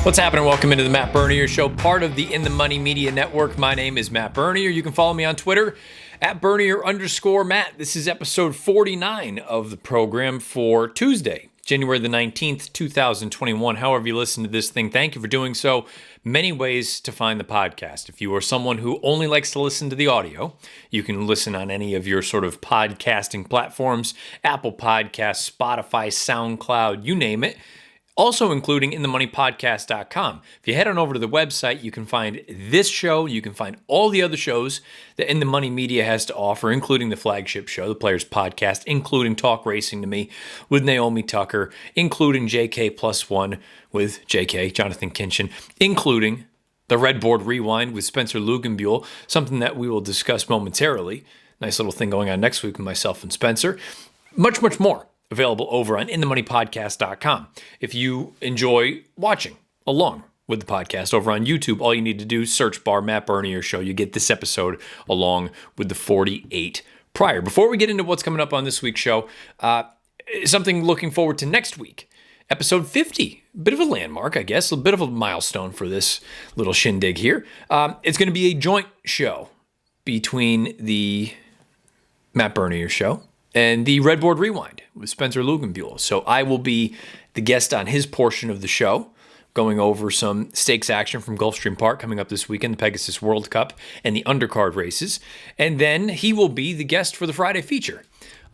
What's happening? Welcome into the Matt Bernier Show, part of the In the Money Media Network. My name is Matt Bernier. You can follow me on Twitter at Bernier_Matt. This is episode 49 of the program for Tuesday, January the 19th, 2021. However you listen to this thing, thank you for doing so. Many ways to find the podcast. If you are someone who only likes to listen to the audio, you can listen on any of your sort of podcasting platforms, Apple Podcasts, Spotify, SoundCloud, you name it. Also including inthemoneypodcast.com. If you head on over to the website, you can find this show. You can find all the other shows that In the Money Media has to offer, including the flagship show, the Players Podcast, including Talk Racing to Me with Naomi Tucker, including JK Plus One with JK, Jonathan Kinchin, including the Red Board Rewind with Spencer Lugenbuehl, something that we will discuss momentarily. Nice little thing going on next week with myself and Spencer. Much, much more available over on inthemoneypodcast.com. If you enjoy watching along with the podcast over on YouTube, all you need to do, search bar Matt Bernier Show. You get this episode along with the 48 prior. Before we get into what's coming up on this week's show, something looking forward to next week. Episode 50, a bit of a landmark, I guess, a bit of a milestone for this little shindig here. It's going to be a joint show between the Matt Bernier Show and the Red Board Rewind with Spencer Lugenbuehl. So I will be the guest on his portion of the show, going over some stakes action from Gulfstream Park coming up this weekend, the Pegasus World Cup and the undercard races. And then he will be the guest for the Friday feature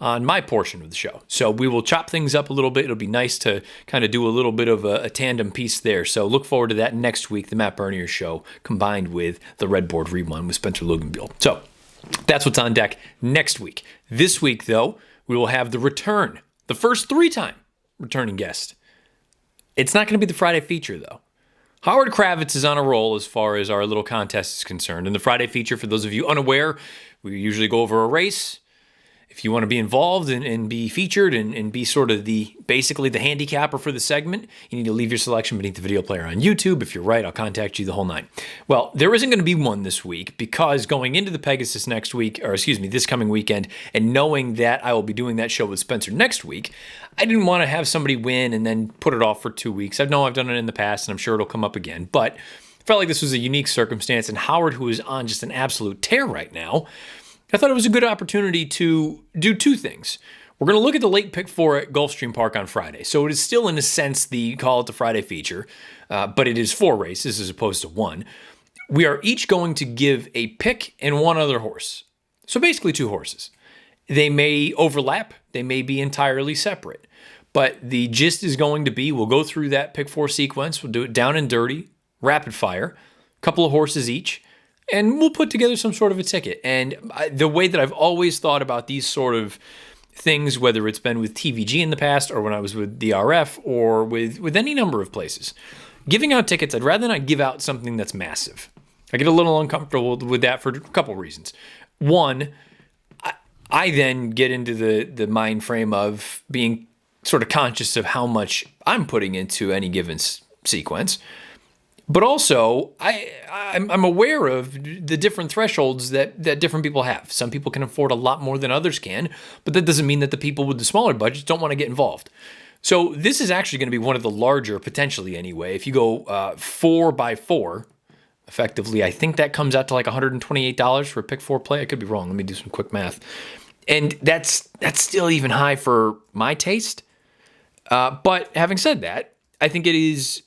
on my portion of the show. So we will chop things up a little bit. It'll be nice to kind of do a little bit of a tandem piece there. So look forward to that next week, the Matt Bernier Show, combined with the Red Board Rewind with Spencer Lugenbuehl. So that's what's on deck next week. This week, though, we will have the return, the first three-time returning guest. It's not going to be the Friday feature, though. Howard Kravitz is on a roll as far as our little contest is concerned. And the Friday feature, for those of you unaware, we usually go over a race. If you want to be involved and be featured and be sort of basically the handicapper for the segment, you need to leave your selection beneath the video player on YouTube. If you're right, I'll contact you the whole nine. Well, there isn't going to be one this week because going into the Pegasus this coming weekend, and knowing that I will be doing that show with Spencer next week, I didn't want to have somebody win and then put it off for 2 weeks. I know I've done it in the past, and I'm sure it'll come up again, but I felt like this was a unique circumstance, and Howard, who is on just an absolute tear right now, I thought it was a good opportunity to do two things. We're going to look at the late pick four at Gulfstream Park on Friday. So it is still, in a sense, call it the Friday feature, but it is 4 races as opposed to 1. We are each going to give a pick and one other horse. So basically 2 horses. They may overlap. They may be entirely separate. But the gist is going to be, we'll go through that pick 4 sequence. We'll do it down and dirty, rapid fire, a couple of horses each. And we'll put together some sort of a ticket. And the way that I've always thought about these sort of things, whether it's been with TVG in the past or when I was with DRF or with any number of places, giving out tickets, I'd rather not give out something that's massive. I get a little uncomfortable with that for a couple reasons. One, I then get into the mind frame of being sort of conscious of how much I'm putting into any given sequence. But also, I'm aware of the different thresholds that different people have. Some people can afford a lot more than others can, but that doesn't mean that the people with the smaller budgets don't want to get involved. So this is actually going to be one of the larger, potentially anyway. If you go 4x4, effectively, I think that comes out to like $128 for a pick 4 play. I could be wrong. Let me do some quick math. And that's still even high for my taste. But having said that, I think it is,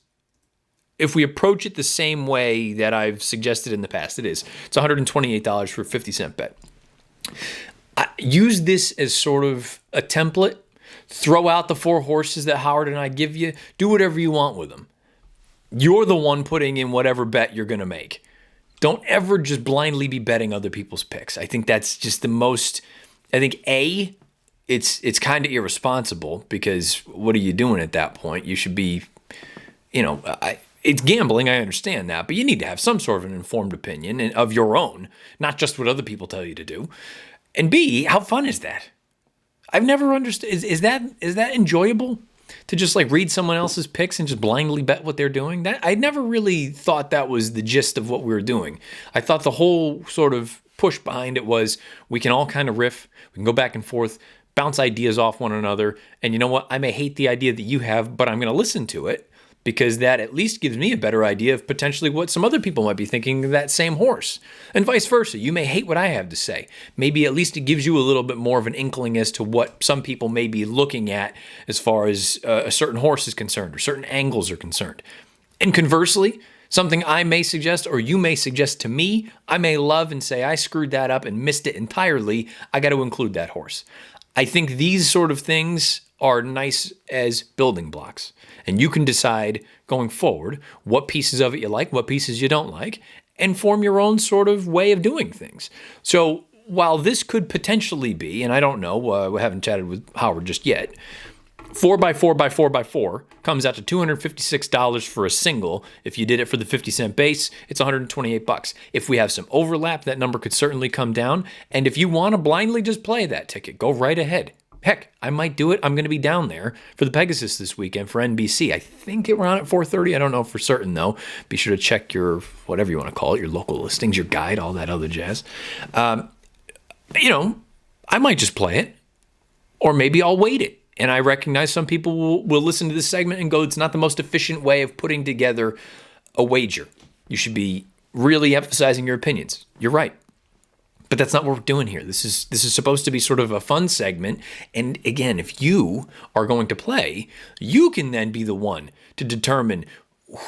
if we approach it the same way that I've suggested in the past, it is. It's $128 for a 50-cent bet. Use this as sort of a template. Throw out the 4 horses that Howard and I give you. Do whatever you want with them. You're the one putting in whatever bet you're going to make. Don't ever just blindly be betting other people's picks. I think that's just the most, it's kind of irresponsible, because what are you doing at that point? You should be, it's gambling, I understand that, but you need to have some sort of an informed opinion of your own, not just what other people tell you to do. And B, how fun is that? I've never understood. Is that enjoyable to just like read someone else's picks and just blindly bet what they're doing? That I never really thought that was the gist of what we were doing. I thought the whole sort of push behind it was we can all kind of riff, we can go back and forth, bounce ideas off one another, and you know what? I may hate the idea that you have, but I'm going to listen to it because that at least gives me a better idea of potentially what some other people might be thinking of that same horse. And vice versa. You may hate what I have to say. Maybe at least it gives you a little bit more of an inkling as to what some people may be looking at as far as a certain horse is concerned or certain angles are concerned. And conversely, something I may suggest or you may suggest to me, I may love and say I screwed that up and missed it entirely. I got to include that horse. I think these sort of things are nice as building blocks. And you can decide going forward what pieces of it you like, what pieces you don't like, and form your own sort of way of doing things. So while this could potentially be, and I don't know, we haven't chatted with Howard just yet, 4x4x4x4 comes out to $256 for a single. If you did it for the 50-cent base, it's $128. If we have some overlap, that number could certainly come down. And if you want to blindly just play that ticket, go right ahead. Heck, I might do it. I'm going to be down there for the Pegasus this weekend for NBC. I think it ran at 4:30. I don't know for certain, though. Be sure to check your, whatever you want to call it, your local listings, your guide, all that other jazz. I might just play it, or maybe I'll wait it. And I recognize some people will listen to this segment and go, it's not the most efficient way of putting together a wager. You should be really emphasizing your opinions. You're right. But that's not what we're doing here. This is supposed to be sort of a fun segment. And again, if you are going to play, you can then be the one to determine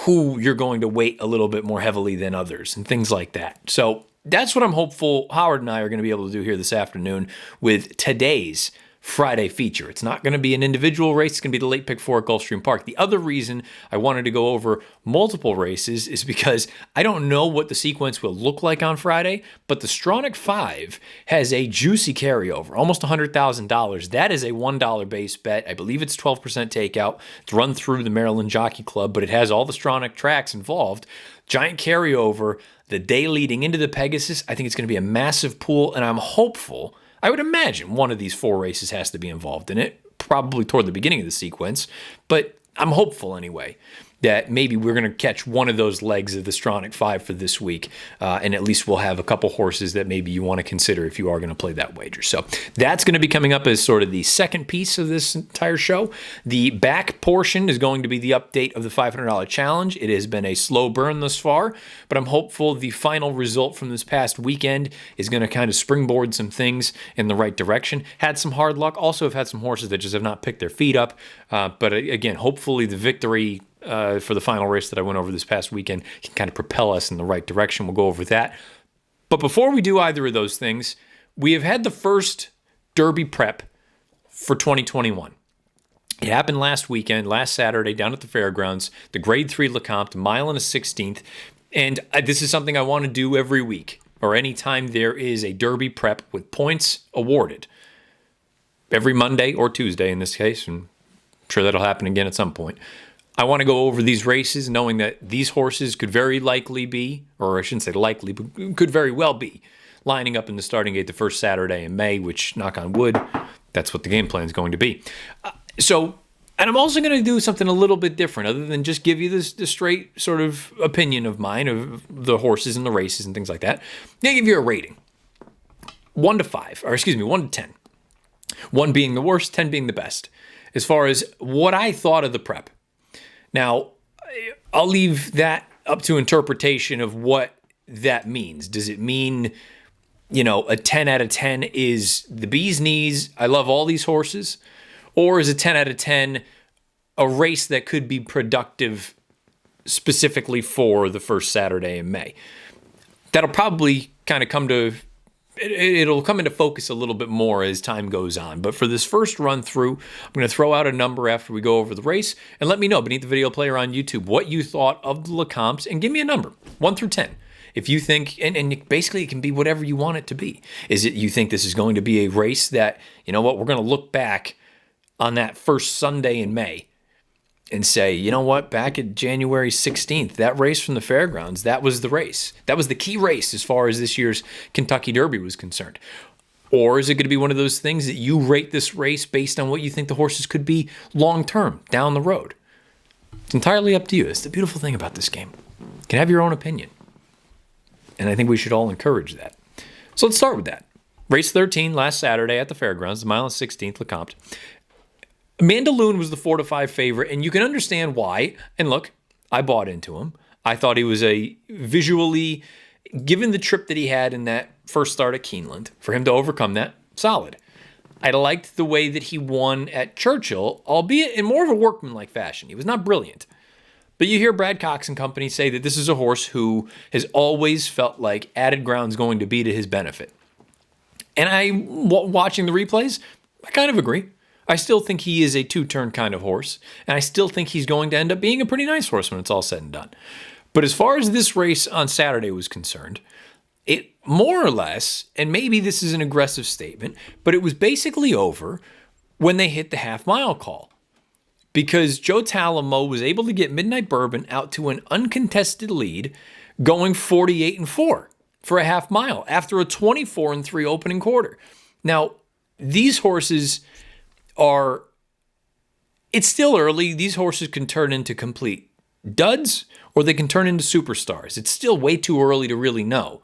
who you're going to weight a little bit more heavily than others and things like that. So that's what I'm hopeful Howard and I are going to be able to do here this afternoon with today's Friday feature. It's not going to be an individual race. It's going to be the late pick 4 at Gulfstream Park. The other reason I wanted to go over multiple races is because I don't know what the sequence will look like on Friday, but the Stronach 5 has a juicy carryover, almost $100,000. That is a $1 base bet. I believe it's 12% takeout. It's run through the Maryland Jockey Club, but it has all the Stronach tracks involved. Giant carryover the day leading into the Pegasus. I think it's going to be a massive pool, and I'm hopeful. I would imagine one of these 4 races has to be involved in it, probably toward the beginning of the sequence, but I'm hopeful anyway that maybe we're going to catch one of those legs of the Stronach 5 for this week, and at least we'll have a couple horses that maybe you want to consider if you are going to play that wager. So that's going to be coming up as sort of the second piece of this entire show. The back portion is going to be the update of the $500 challenge. It has been a slow burn thus far, but I'm hopeful the final result from this past weekend is going to kind of springboard some things in the right direction. Had some hard luck. Also have had some horses that just have not picked their feet up. But again, hopefully the victory for the final race that I went over this past weekend can kind of propel us in the right direction. We'll go over that. But before we do either of those things, we have had the first Derby prep for 2021. It happened last weekend, last Saturday, down at the fairgrounds, the Grade 3 Lecomte, mile and a 16th. And this is something I want to do every week, or anytime there is a Derby prep with points awarded. Every Monday or Tuesday in this case, and I'm sure that'll happen again at some point. I want to go over these races knowing that these horses could very likely be, or I shouldn't say likely, but could very well be, lining up in the starting gate the first Saturday in May, which, knock on wood, that's what the game plan is going to be. And I'm also going to do something a little bit different other than just give you this straight sort of opinion of mine of the horses and the races and things like that. I'm going to give you a rating. 1 to 10. 1 being the worst, 10 being the best. As far as what I thought of the prep. Now, I'll leave that up to interpretation of what that means. Does it mean, a 10 out of 10 is the bee's knees, I love all these horses? Or is a 10 out of 10 a race that could be productive specifically for the first Saturday in May? That'll probably kind of it'll come into focus a little bit more as time goes on. But for this first run through, I'm going to throw out a number after we go over the race, and let me know beneath the video player on YouTube what you thought of the Lecomte, and give me a number, 1 through 10. If you think, and basically it can be whatever you want it to be. Is it you think this is going to be a race that, we're going to look back on that first Sunday in May and say, back at January 16th, that race from the fairgrounds, that was the race. That was the key race as far as this year's Kentucky Derby was concerned. Or is it going to be one of those things that you rate this race based on what you think the horses could be long-term, down the road? It's entirely up to you. It's the beautiful thing about this game. You can have your own opinion. And I think we should all encourage that. So let's start with that. Race 13 last Saturday at the fairgrounds, the mile and 16th Lecomte. Mandaloun was the 4-5 favorite, and you can understand why. And look, I bought into him. I thought he was visually, given the trip that he had in that first start at Keeneland, for him to overcome that, solid. I liked the way that he won at Churchill, albeit in more of a workmanlike fashion. He was not brilliant. But you hear Brad Cox and company say that this is a horse who has always felt like added ground's going to be to his benefit. And watching the replays, I kind of agree. I still think he is a two-turn kind of horse, and I still think he's going to end up being a pretty nice horse when it's all said and done. But as far as this race on Saturday was concerned, it more or less, and maybe this is an aggressive statement, but it was basically over when they hit the half-mile call. Because Joe Talamo was able to get Midnight Bourbon out to an uncontested lead, going 48-4 for a half mile after a 24-3 opening quarter. Now, these horses it's still early. These horses can turn into complete duds or they can turn into superstars. It's still way too early to really know.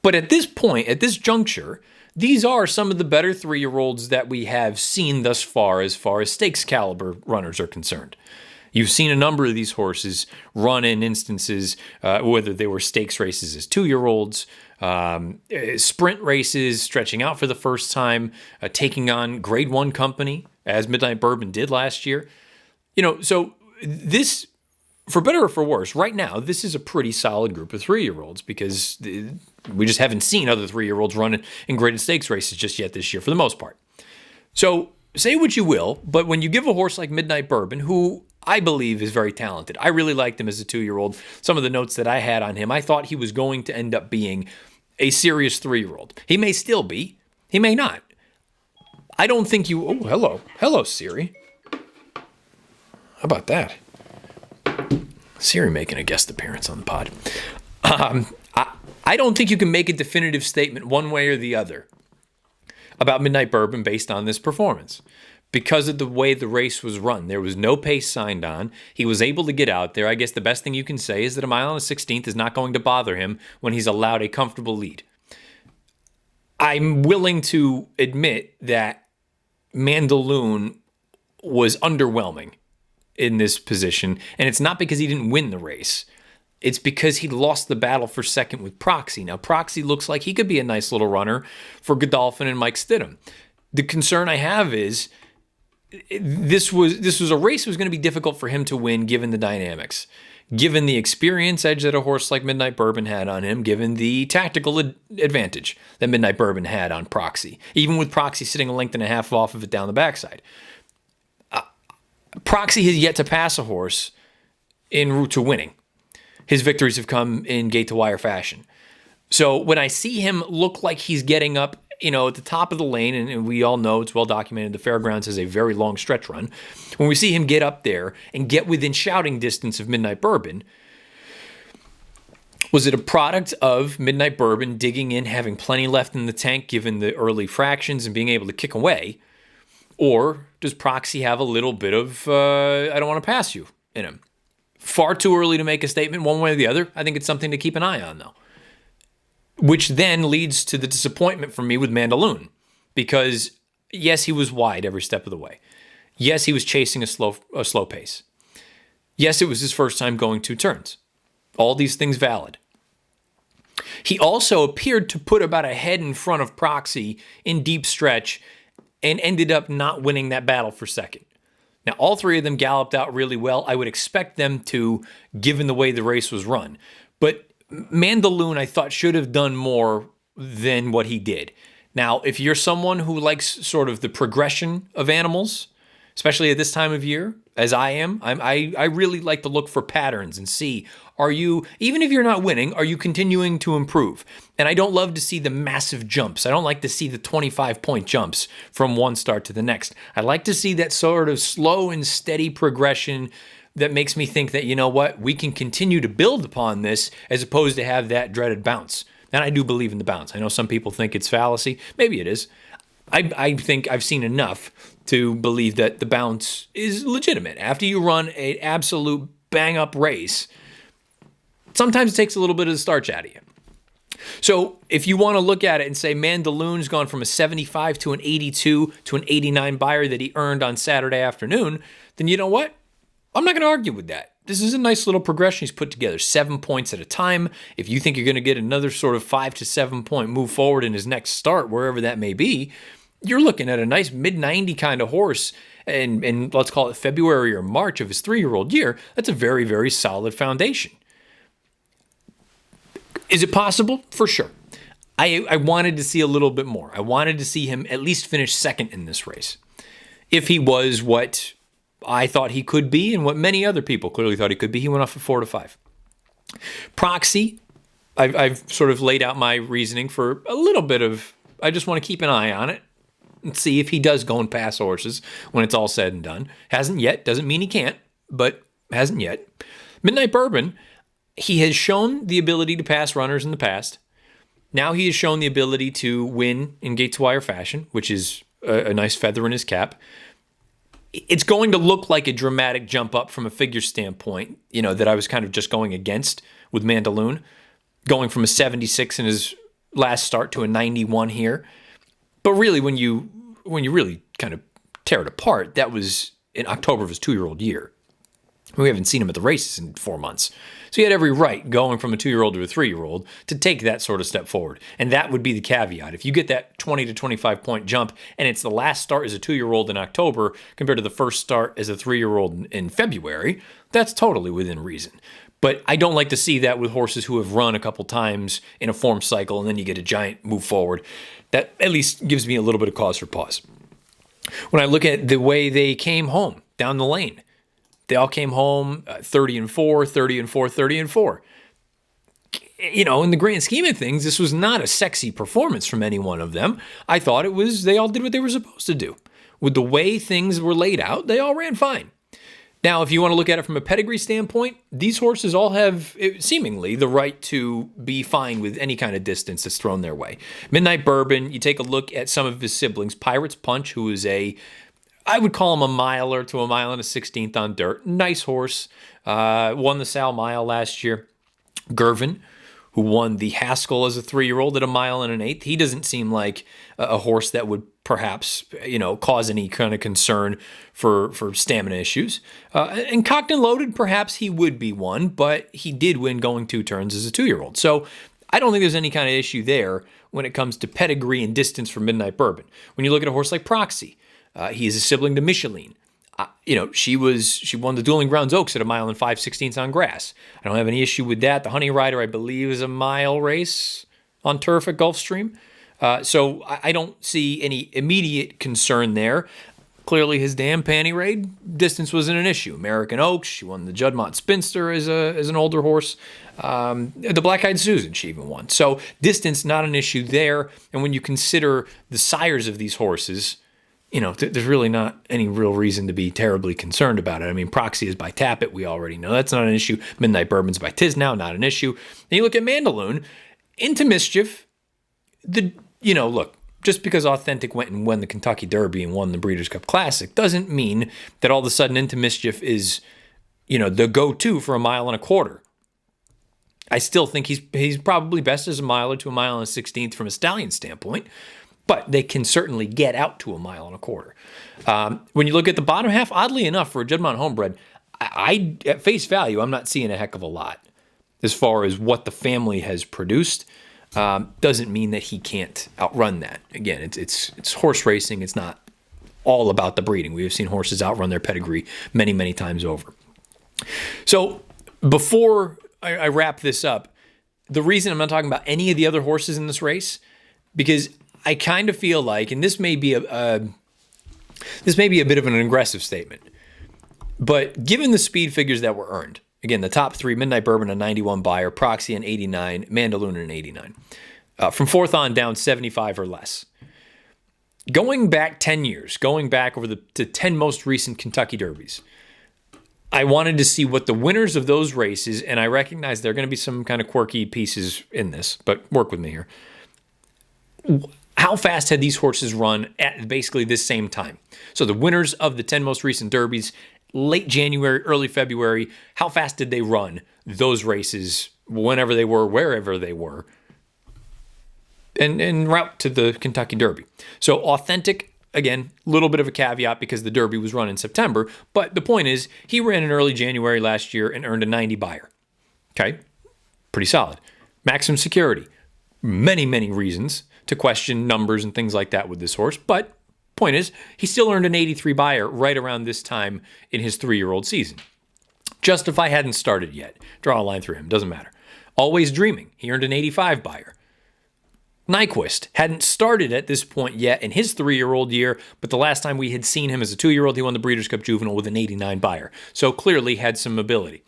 But at this point, at this juncture, these are some of the better 3-year-olds that we have seen thus far as stakes caliber runners are concerned. You've seen a number of these horses run in instances, whether they were stakes races as 2-year-olds, sprint races, stretching out for the first time, taking on Grade 1 company, as Midnight Bourbon did last year. So this, for better or for worse, right now, this is a pretty solid group of 3-year-olds because we just haven't seen other 3-year-olds run in graded stakes races just yet this year for the most part. So say what you will, but when you give a horse like Midnight Bourbon, who I believe is very talented, I really liked him as a 2-year-old. Some of the notes that I had on him, I thought he was going to end up being a serious 3-year-old. He may still be. He may not. I don't think you... Oh, hello. Hello, Siri. How about that? Siri making a guest appearance on the pod. I don't think you can make a definitive statement one way or the other about Midnight Bourbon based on this performance. Because of the way the race was run, there was no pace signed on. He was able to get out there. I guess the best thing you can say is that a mile and a 16th is not going to bother him when he's allowed a comfortable lead. I'm willing to admit that Mandaloun was underwhelming in this position, and it's not because he didn't win the race. It's because he lost the battle for second with Proxy. Now, Proxy looks like he could be a nice little runner for Godolphin and Mike Stidham. The concern I have is this was a race that was going to be difficult for him to win given the dynamics, given the experience edge that a horse like Midnight Bourbon had on him, given the tactical advantage that Midnight Bourbon had on Proxy, even with Proxy sitting a length and a half off of it down the backside. Proxy has yet to pass a horse en route to winning. His victories have come in gate-to-wire fashion. So when I see him look like he's getting up, at the top of the lane, and we all know it's well documented, the Fairgrounds has a very long stretch run. When we see him get up there and get within shouting distance of Midnight Bourbon, was it a product of Midnight Bourbon digging in, having plenty left in the tank given the early fractions and being able to kick away? Or does Proxy have a little bit of, I don't want to pass you in him? Far too early to make a statement one way or the other. I think it's something to keep an eye on, though. Which then leads to the disappointment for me with Mandaloun. Because, yes, he was wide every step of the way. Yes, he was chasing a slow pace. Yes, it was his first time going 2 turns. All these things valid. He also appeared to put about a head in front of Proxy in deep stretch and ended up not winning that battle for second. Now, all 3 of them galloped out really well. I would expect them to, given the way the race was run. But Mandaloun, I thought, should have done more than what he did. Now, if you're someone who likes sort of the progression of animals, especially at this time of year, as I am, I really like to look for patterns and see, are you, even if you're not winning, are you continuing to improve? And I don't love to see the massive jumps. I don't like to see the 25-point jumps from one start to the next. I like to see that sort of slow and steady progression that makes me think that, you know what, we can continue to build upon this as opposed to have that dreaded bounce. And I do believe in the bounce. I know some people think it's fallacy. Maybe it is. I think I've seen enough to believe that the bounce is legitimate. After you run an absolute bang-up race, sometimes it takes a little bit of the starch out of you. So if you want to look at it and say Mandaloun's gone from a 75 to an 82 to an 89 buyer that he earned on Saturday afternoon, then you know what? I'm not going to argue with that. This is a nice little progression he's put together, 7 points at a time. If you think you're going to get another sort of 5 to 7 point move forward in his next start, wherever that may be, you're looking at a nice mid-90 kind of horse. And let's call it February or March of his 3-year-old year. That's a very, very solid foundation. Is it possible? For sure. I wanted to see a little bit more. I wanted to see him at least finish second in this race. If he was what I thought he could be and what many other people clearly thought he could be, he went off at 4 to 5. Proxy, I've sort of laid out my reasoning for a little bit of, I just want to keep an eye on it and see if he does go and pass horses when it's all said and done. Hasn't yet, doesn't mean he can't, but hasn't yet. Midnight Bourbon, he has shown the ability to pass runners in the past. Now he has shown the ability to win in gate to wire fashion, which is a nice feather in his cap. It's going to look like a dramatic jump up from a figure standpoint, that I was kind of just going against with Mandaloun, going from a 76 in his last start to a 91 here. But really, when you really kind of tear it apart, that was in October of his 2-year-old year. We haven't seen him at the races in 4 months. So he had every right, going from a 2-year-old to a 3-year-old, to take that sort of step forward. And that would be the caveat. If you get that 20 to 25 point jump, and it's the last start as a 2-year-old in October compared to the first start as a 3-year-old in February, that's totally within reason. But I don't like to see that with horses who have run a couple times in a form cycle, and then you get a giant move forward. That at least gives me a little bit of cause for pause. When I look at the way they came home down the lane, they all came home 30-4, 30-4, 30-4. In the grand scheme of things, this was not a sexy performance from any one of them. I thought they all did what they were supposed to do. With the way things were laid out, they all ran fine. Now, if you want to look at it from a pedigree standpoint, these horses all have seemingly the right to be fine with any kind of distance that's thrown their way. Midnight Bourbon, you take a look at some of his siblings. Pirate's Punch, who is I would call him a miler to a mile and a 16th on dirt. Nice horse. Won the Sal Mile last year. Gervin, who won the Haskell as a 3-year-old at a mile and an 1/8. He doesn't seem like a horse that would perhaps, cause any kind of concern for stamina issues. And Cocked and Loaded, perhaps he would be one, but he did win going 2 turns as a 2-year-old. So I don't think there's any kind of issue there when it comes to pedigree and distance for Midnight Bourbon. When you look at a horse like Proxy, he is a sibling to Micheline. She won the Dueling Grounds Oaks at a mile and 5/16 on grass. I don't have any issue with that. The Honey Rider, I believe, is a mile race on turf at Gulfstream. So I don't see any immediate concern there. Clearly, his damn panty raid distance wasn't an issue. American Oaks, she won the Juddmonte Spinster as an older horse. The Black Eyed Susan, she even won. So distance, not an issue there. And when you consider the sires of these horses, there's really not any real reason to be terribly concerned about it. I mean, Proxy is by Tappet, we already know. That's not an issue. Midnight Bourbon's by Tisnow, not an issue. Then you look at Mandaloun, Into Mischief, look, just because Authentic went and won the Kentucky Derby and won the Breeders' Cup Classic doesn't mean that all of a sudden Into Mischief is, the go-to for a mile and a quarter. I still think he's probably best as a miler to a mile and a 16th from a stallion standpoint, but they can certainly get out to a mile and a quarter. When you look at the bottom half, oddly enough, for a Juddmonte homebred, I at face value, I'm not seeing a heck of a lot as far as what the family has produced. Doesn't mean that he can't outrun that. Again, it's horse racing. It's not all about the breeding. We have seen horses outrun their pedigree many, many times over. So before I wrap this up, the reason I'm not talking about any of the other horses in this race, because I kind of feel like, and this may be a bit of an aggressive statement, but given the speed figures that were earned, again, the top 3, Midnight Bourbon, a 91 buyer, Proxy, an 89, Mandaloun, an 89. From 4th on down, 75 or less. Going back 10 years, going back over the 10 most recent Kentucky Derbies, I wanted to see what the winners of those races, and I recognize there are going to be some kind of quirky pieces in this, but work with me here. How fast had these horses run at basically this same time? So the winners of the 10 most recent Derbies, late January, early February, how fast did they run those races whenever they were, wherever they were, en route to the Kentucky Derby. So authentic, again, a little bit of a caveat because the Derby was run in September, but the point is he ran in early January last year and earned a 90 buyer. Okay, pretty solid. Maximum security. Many, many reasons to question numbers and things like that with this horse, but point is he still earned an 83 buyer right around this time in his 3-year-old season. Justify hadn't started yet. Draw a line through him, doesn't matter. Always Dreaming, he earned an 85 buyer. Nyquist hadn't started at this point yet in his 3-year-old year, but the last time we had seen him as a 2-year-old, he won the Breeders' Cup Juvenile with an 89 buyer. So clearly had some ability.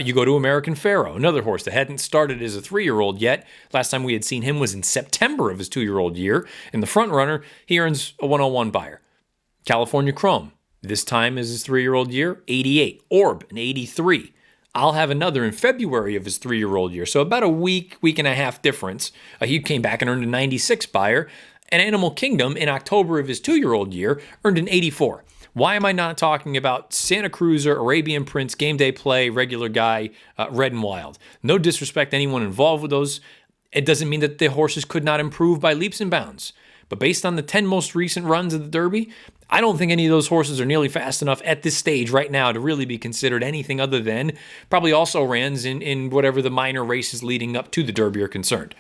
You go to American Pharoah, another horse that hadn't started as a 3-year-old yet. Last time we had seen him was in September of his 2-year-old year. In the front runner, he earns a 101 buyer. California Chrome, this time is his 3-year-old year, 88. Orb, an 83. I'll have another in February of his 3-year-old year. So about a week and a half difference. He came back and earned a 96 buyer. And Animal Kingdom in October of his 2-year-old year earned an 84. Why am I not talking about Santa Cruiser, Arabian Prince, Game Day Play, Regular Guy, Red and Wild? No disrespect to anyone involved with those. It doesn't mean that the horses could not improve by leaps and bounds. But based on the 10 most recent runs of the Derby, I don't think any of those horses are nearly fast enough at this stage right now to really be considered anything other than probably also rans in whatever the minor races leading up to the Derby are concerned.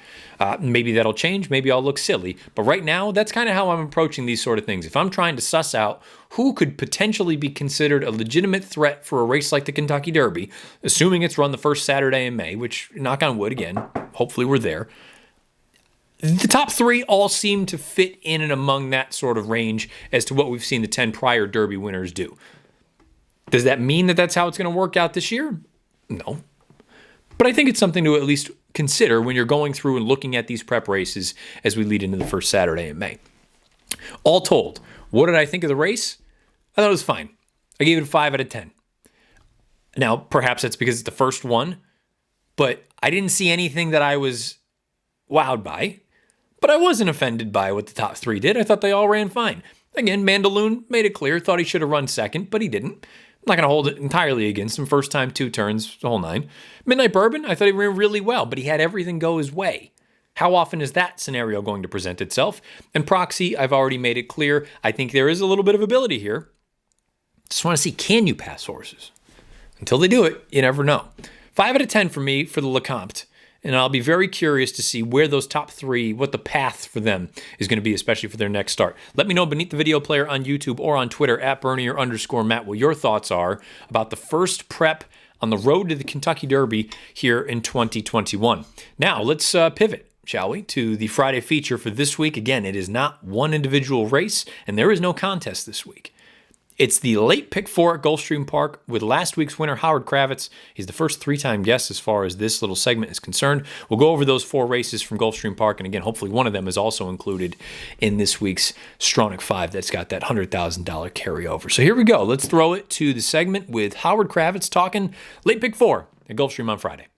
Maybe that'll change. Maybe I'll look silly. But right now, that's kind of how I'm approaching these sort of things. If I'm trying to suss out who could potentially be considered a legitimate threat for a race like the Kentucky Derby, assuming it's run the first Saturday in May, which, knock on wood again, hopefully we're there, the top 3 all seem to fit in and among that sort of range as to what we've seen the 10 prior Derby winners do. Does that mean that that's how it's going to work out this year? No. But I think it's something to at least consider when you're going through and looking at these prep races as we lead into the first Saturday in May. All told, what did I think of the race? I thought it was fine. I gave it a 5 out of 10. Now, perhaps that's because it's the first one, but I didn't see anything that I was wowed by. But I wasn't offended by what the top 3 did. I thought they all ran fine. Again, Mandaloon made it clear, thought he should have run second, but he didn't. I'm not going to hold it entirely against him. First time, 2 turns, the whole 9. Midnight Bourbon, I thought he ran really well, but he had everything go his way. How often is that scenario going to present itself? And Proxy, I've already made it clear. I think there is a little bit of ability here. Just want to see, can you pass horses? Until they do it, you never know. 5 out of 10 for me for the Lecomte. And I'll be very curious to see where those top 3, what the path for them is going to be, especially for their next start. Let me know beneath the video player on YouTube or on Twitter at Bernier_Matt what your thoughts are about the first prep on the road to the Kentucky Derby here in 2021. Now, let's pivot, shall we, to the Friday feature for this week. Again, it is not one individual race, and there is no contest this week. It's the late pick 4 at Gulfstream Park with last week's winner, Howard Kravitz. He's the first 3-time guest as far as this little segment is concerned. We'll go over those 4 races from Gulfstream Park, and again, hopefully one of them is also included in this week's Stronach 5 that's got that $100,000 carryover. So here we go. Let's throw it to the segment with Howard Kravitz talking late pick 4 at Gulfstream on Friday.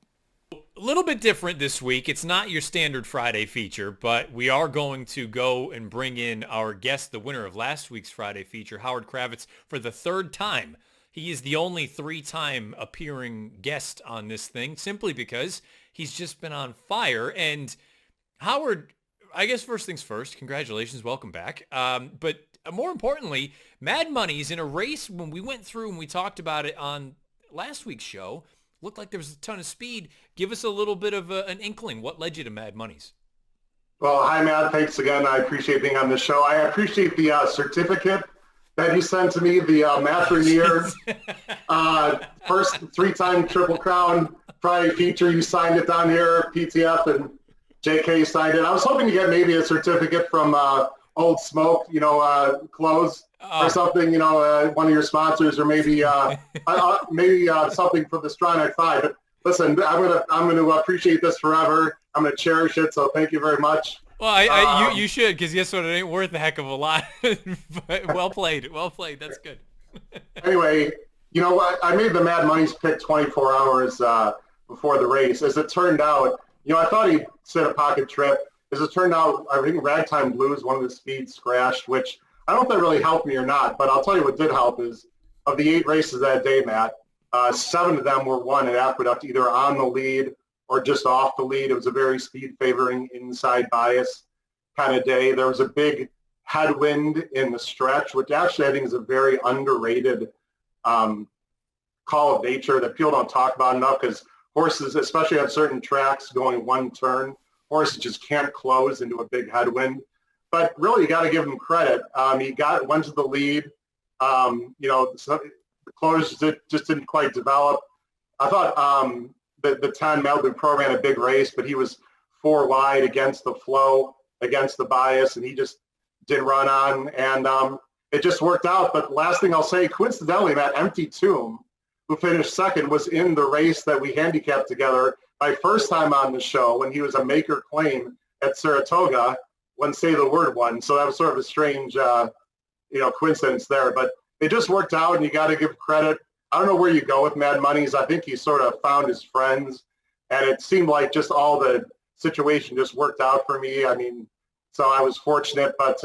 A little bit different this week. It's not your standard Friday feature, but we are going to go and bring in our guest, the winner of last week's Friday feature, Howard Kravitz, for the 3rd time. He is the only 3-time appearing guest on this thing, simply because he's just been on fire. And Howard, I guess first things first, congratulations, welcome back. But more importantly, Mad Money's in a race when we went through and we talked about it on last week's show. Looked like there was a ton of speed. Give us a little bit of an inkling. What led you to Mad Money's? Well, hi, Matt. Thanks again. I appreciate being on the show. I appreciate the certificate that you sent to me, the Matt Bernier first 3-time Triple Crown Friday feature. You signed it down here. PTF and JK signed it. I was hoping to get maybe a certificate from Old Smoke, clothes. Or something, one of your sponsors, or maybe something for the Stronach 5. But listen, I'm gonna appreciate this forever. I'm gonna cherish it. So thank you very much. Well, you should, because guess what? It ain't worth a heck of a lot. But well played. That's good. Anyway, I made the Mad Money's pick 24 hours before the race. As it turned out, I thought he'd set a pocket trip. As it turned out, I think Ragtime Blues, one of the speeds scratched, which I don't know if that really helped me or not, but I'll tell you what did help is of the 8 races that day, Matt, 7 of them were won at Aqueduct, either on the lead or just off the lead. It was a very speed favoring inside bias kind of day. There was a big headwind in the stretch, which actually I think is a very underrated call of nature that people don't talk about enough, because horses, especially on certain tracks going one turn, horses just can't close into a big headwind. But really, you got to give him credit. He went to the lead. The close just didn't quite develop. I thought the 10 Malibu Pro ran a big race, but he was 4 wide against the flow, against the bias, and he just didn't run on. And it just worked out. But last thing I'll say, coincidentally, that Empty Tomb, who finished second, was in the race that we handicapped together my first time on the show when he was a maker claim at Saratoga when Say the Word won. So that was sort of a strange, coincidence there. But it just worked out, and you got to give credit. I don't know where you go with Mad Money's. I think he sort of found his friends, and it seemed like just all the situation just worked out for me. I mean, so I was fortunate, but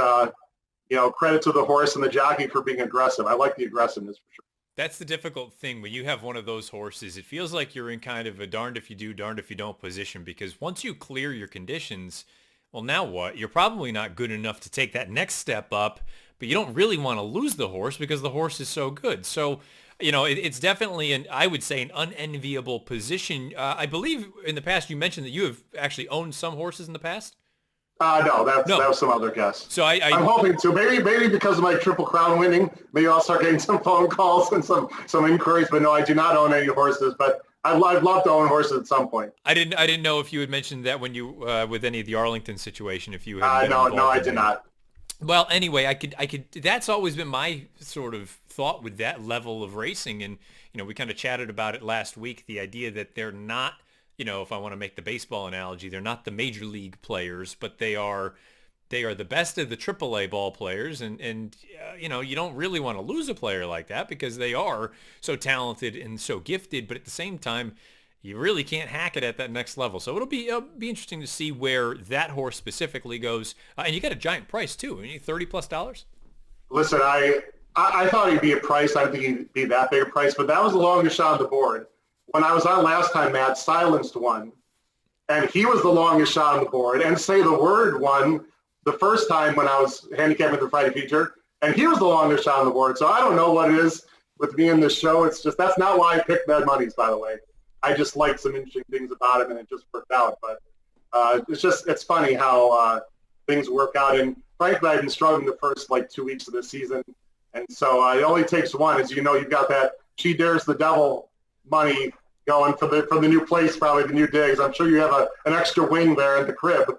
credit to the horse and the jockey for being aggressive. I like the aggressiveness for sure. That's the difficult thing when you have one of those horses. It feels like you're in kind of a darned if you do, darned if you don't position, because once you clear your conditions, well, now what? You're probably not good enough to take that next step up, but you don't really want to lose the horse because the horse is so good. So, it's definitely I would say, an unenviable position. I believe in the past you mentioned that you have actually owned some horses in the past. No, that was some other guess. So I'm hoping to. Maybe because of my Triple Crown winning, maybe I'll start getting some phone calls and some inquiries. But no, I do not own any horses. But I'd love to own horses at some point. I didn't know if you had mentioned that when you with any of the Arlington situation. If you had no, I did not. Well, anyway, I could. That's always been my sort of thought with that level of racing, and we kind of chatted about it last week. The idea that they're not. If I want to make the baseball analogy, they're not the major league players, but they are the best of the AAA ball players. And you don't really want to lose a player like that because they are so talented and so gifted. But at the same time, you really can't hack it at that next level. So it'll be interesting to see where that horse specifically goes. And you got a giant price too. $30+. Listen, I thought he'd be a price. I didn't think he'd be that big a price, but that was the longest shot on the board. When I was on last time, Matt silenced one, and he was the longest shot on the board. And Say the Word won the first time when I was handicapping the Friday feature, and he was the longest shot on the board. So I don't know what it is with me in this show. It's just that's not why I picked Mad Money's, by the way. I just like some interesting things about him, and it just worked out. But it's funny how things work out. And frankly, I've been struggling the first 2 weeks of the season, and so it only takes one. As you know, you've got that She Dares the Devil money going from the new place, probably the new digs. I'm sure you have an extra wing there at the crib.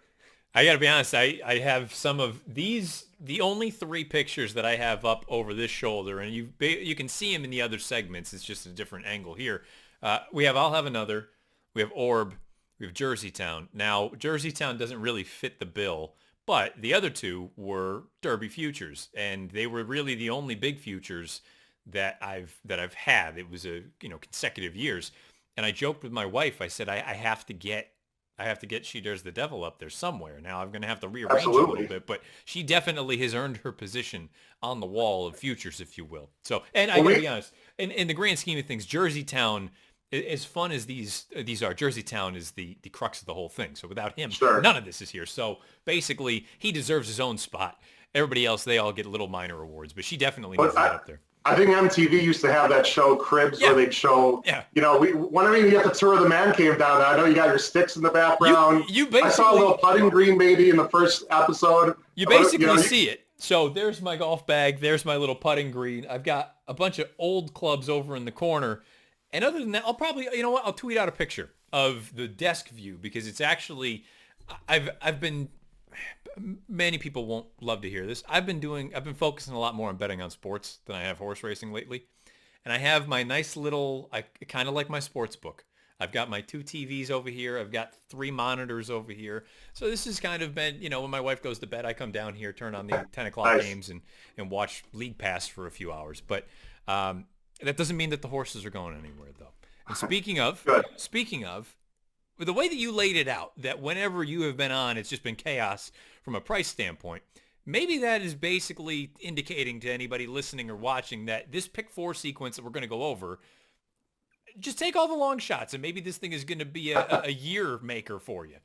I got to be honest. I have some of these. The only 3 pictures that I have up over this shoulder, and you can see them in the other segments. It's just a different angle here. We have I'll Have Another. We have Orb. We have Jerseytown. Now, Jerseytown doesn't really fit the bill, but the other 2 were Derby futures, and they were really the only big futures that I've had. It was consecutive years, and I joked with my wife. I said I have to get She Dares the Devil up there somewhere. Now I'm going to have to rearrange a little bit, but she definitely has earned her position on the wall of futures, if you will. So, and I got to be honest, in the grand scheme of things, Jerseytown, as fun as these are, Jerseytown is the crux of the whole thing. So without him, none of this is here. So basically, he deserves his own spot. Everybody else, they all get little minor awards, but she definitely needs to get up there. I think MTV used to have that show Cribs where they'd show, whenever you get the tour of the man cave down there, I know you got your sticks in the background. I saw a little putting green maybe in the first episode. You basically see it. So there's my golf bag. There's my little putting green. I've got a bunch of old clubs over in the corner. And other than that, I'll probably, I'll tweet out a picture of the desk view because it's actually, I've been, many people won't love to hear this. I've been focusing a lot more on betting on sports than I have horse racing lately. And I have my nice little, I kind of like my sports book. I've got my 2 TVs over here. I've got 3 monitors over here. So this has kind of been, when my wife goes to bed, I come down here, turn on the 10 o'clock games and watch League Pass for a few hours. But that doesn't mean that the horses are going anywhere, though. And speaking of, with the way that you laid it out, that whenever you have been on, it's just been chaos from a price standpoint, maybe that is basically indicating to anybody listening or watching that this pick 4 sequence that we're going to go over just take all the long shots, and maybe this thing is going to be a year maker for you.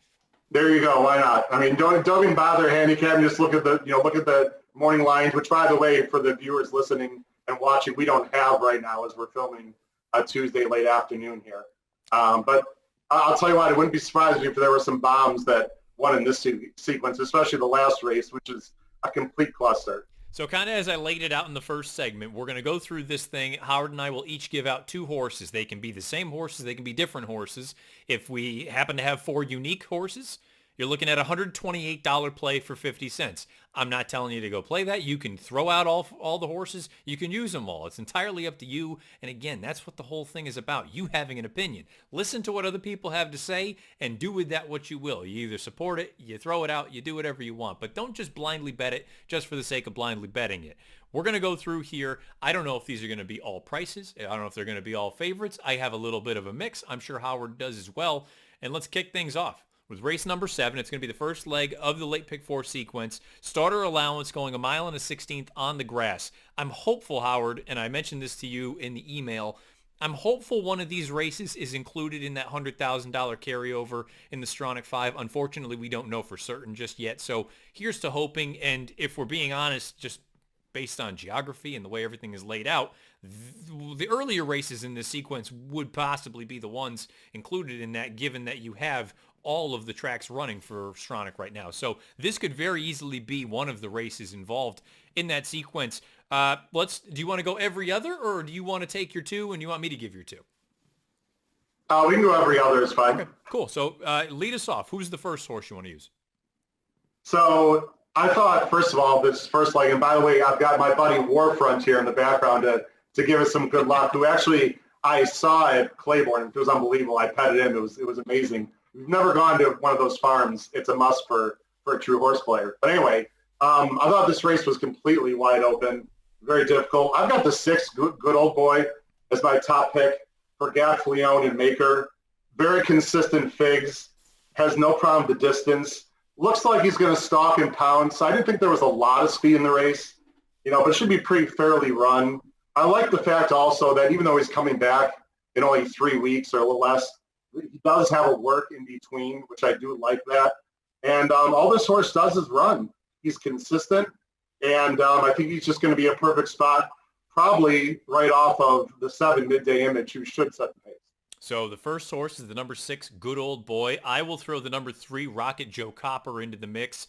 There you go. Why not? I mean, don't even bother handicapping. Just look at the morning lines. Which, by the way, for the viewers listening and watching, we don't have right now as we're filming a Tuesday late afternoon here. But I'll tell you what, it wouldn't be surprising if there were some bombs that won in this sequence, especially the last race, which is a complete cluster. So kind of as I laid it out in the first segment, we're going to go through this thing. Howard and I will each give out 2 horses. They can be the same horses. They can be different horses. If we happen to have 4 unique horses, you're looking at a $128 play for 50 cents. I'm not telling you to go play that. You can throw out all the horses. You can use them all. It's entirely up to you. And again, that's what the whole thing is about, you having an opinion. Listen to what other people have to say and do with that what you will. You either support it, you throw it out, you do whatever you want. But don't just blindly bet it just for the sake of blindly betting it. We're going to go through here. I don't know if these are going to be all prices. I don't know if they're going to be all favorites. I have a little bit of a mix. I'm sure Howard does as well. And let's kick things off with race number 7. It's going to be the first leg of the late pick 4 sequence. Starter allowance going 1 1/16 on the grass. I'm hopeful, Howard, and I mentioned this to you in the email, I'm hopeful one of these races is included in that $100,000 carryover in the Stronach 5. Unfortunately, we don't know for certain just yet. So here's to hoping, and if we're being honest, just based on geography and the way everything is laid out, the earlier races in this sequence would possibly be the ones included in that, given that you have all of the tracks running for Stronach right now. So this could very easily be one of the races involved in that sequence. Do you want to go every other, or do you want to take your 2 and you want me to give your 2? We can go every other. Is fine. Okay, cool. So lead us off. Who's the first horse you want to use? So I thought, first of all, this first leg, and by the way, I've got my buddy Warfront here in the background to give us some good luck, who actually I saw at Claiborne. It was unbelievable. I petted him. It was amazing. We've never gone to one of those farms. It's a must for a true horse player. But anyway, I thought this race was completely wide open, very difficult. I've got the 6 good old boy as my top pick for Gaffleone and Maker. Very consistent figs, has no problem with the distance. Looks like he's going to stalk and pound. So I didn't think there was a lot of speed in the race, but it should be pretty fairly run. I like the fact also that even though he's coming back in only 3 weeks or a little less, he does have a work in between, which I do like that. And all this horse does is run. He's consistent, and I think he's just going to be a perfect spot, probably right off of the 7 Midday Image, who should set the pace. So the first horse is the number 6, Good Old Boy. I will throw the number 3, Rocket Joe Copper, into the mix.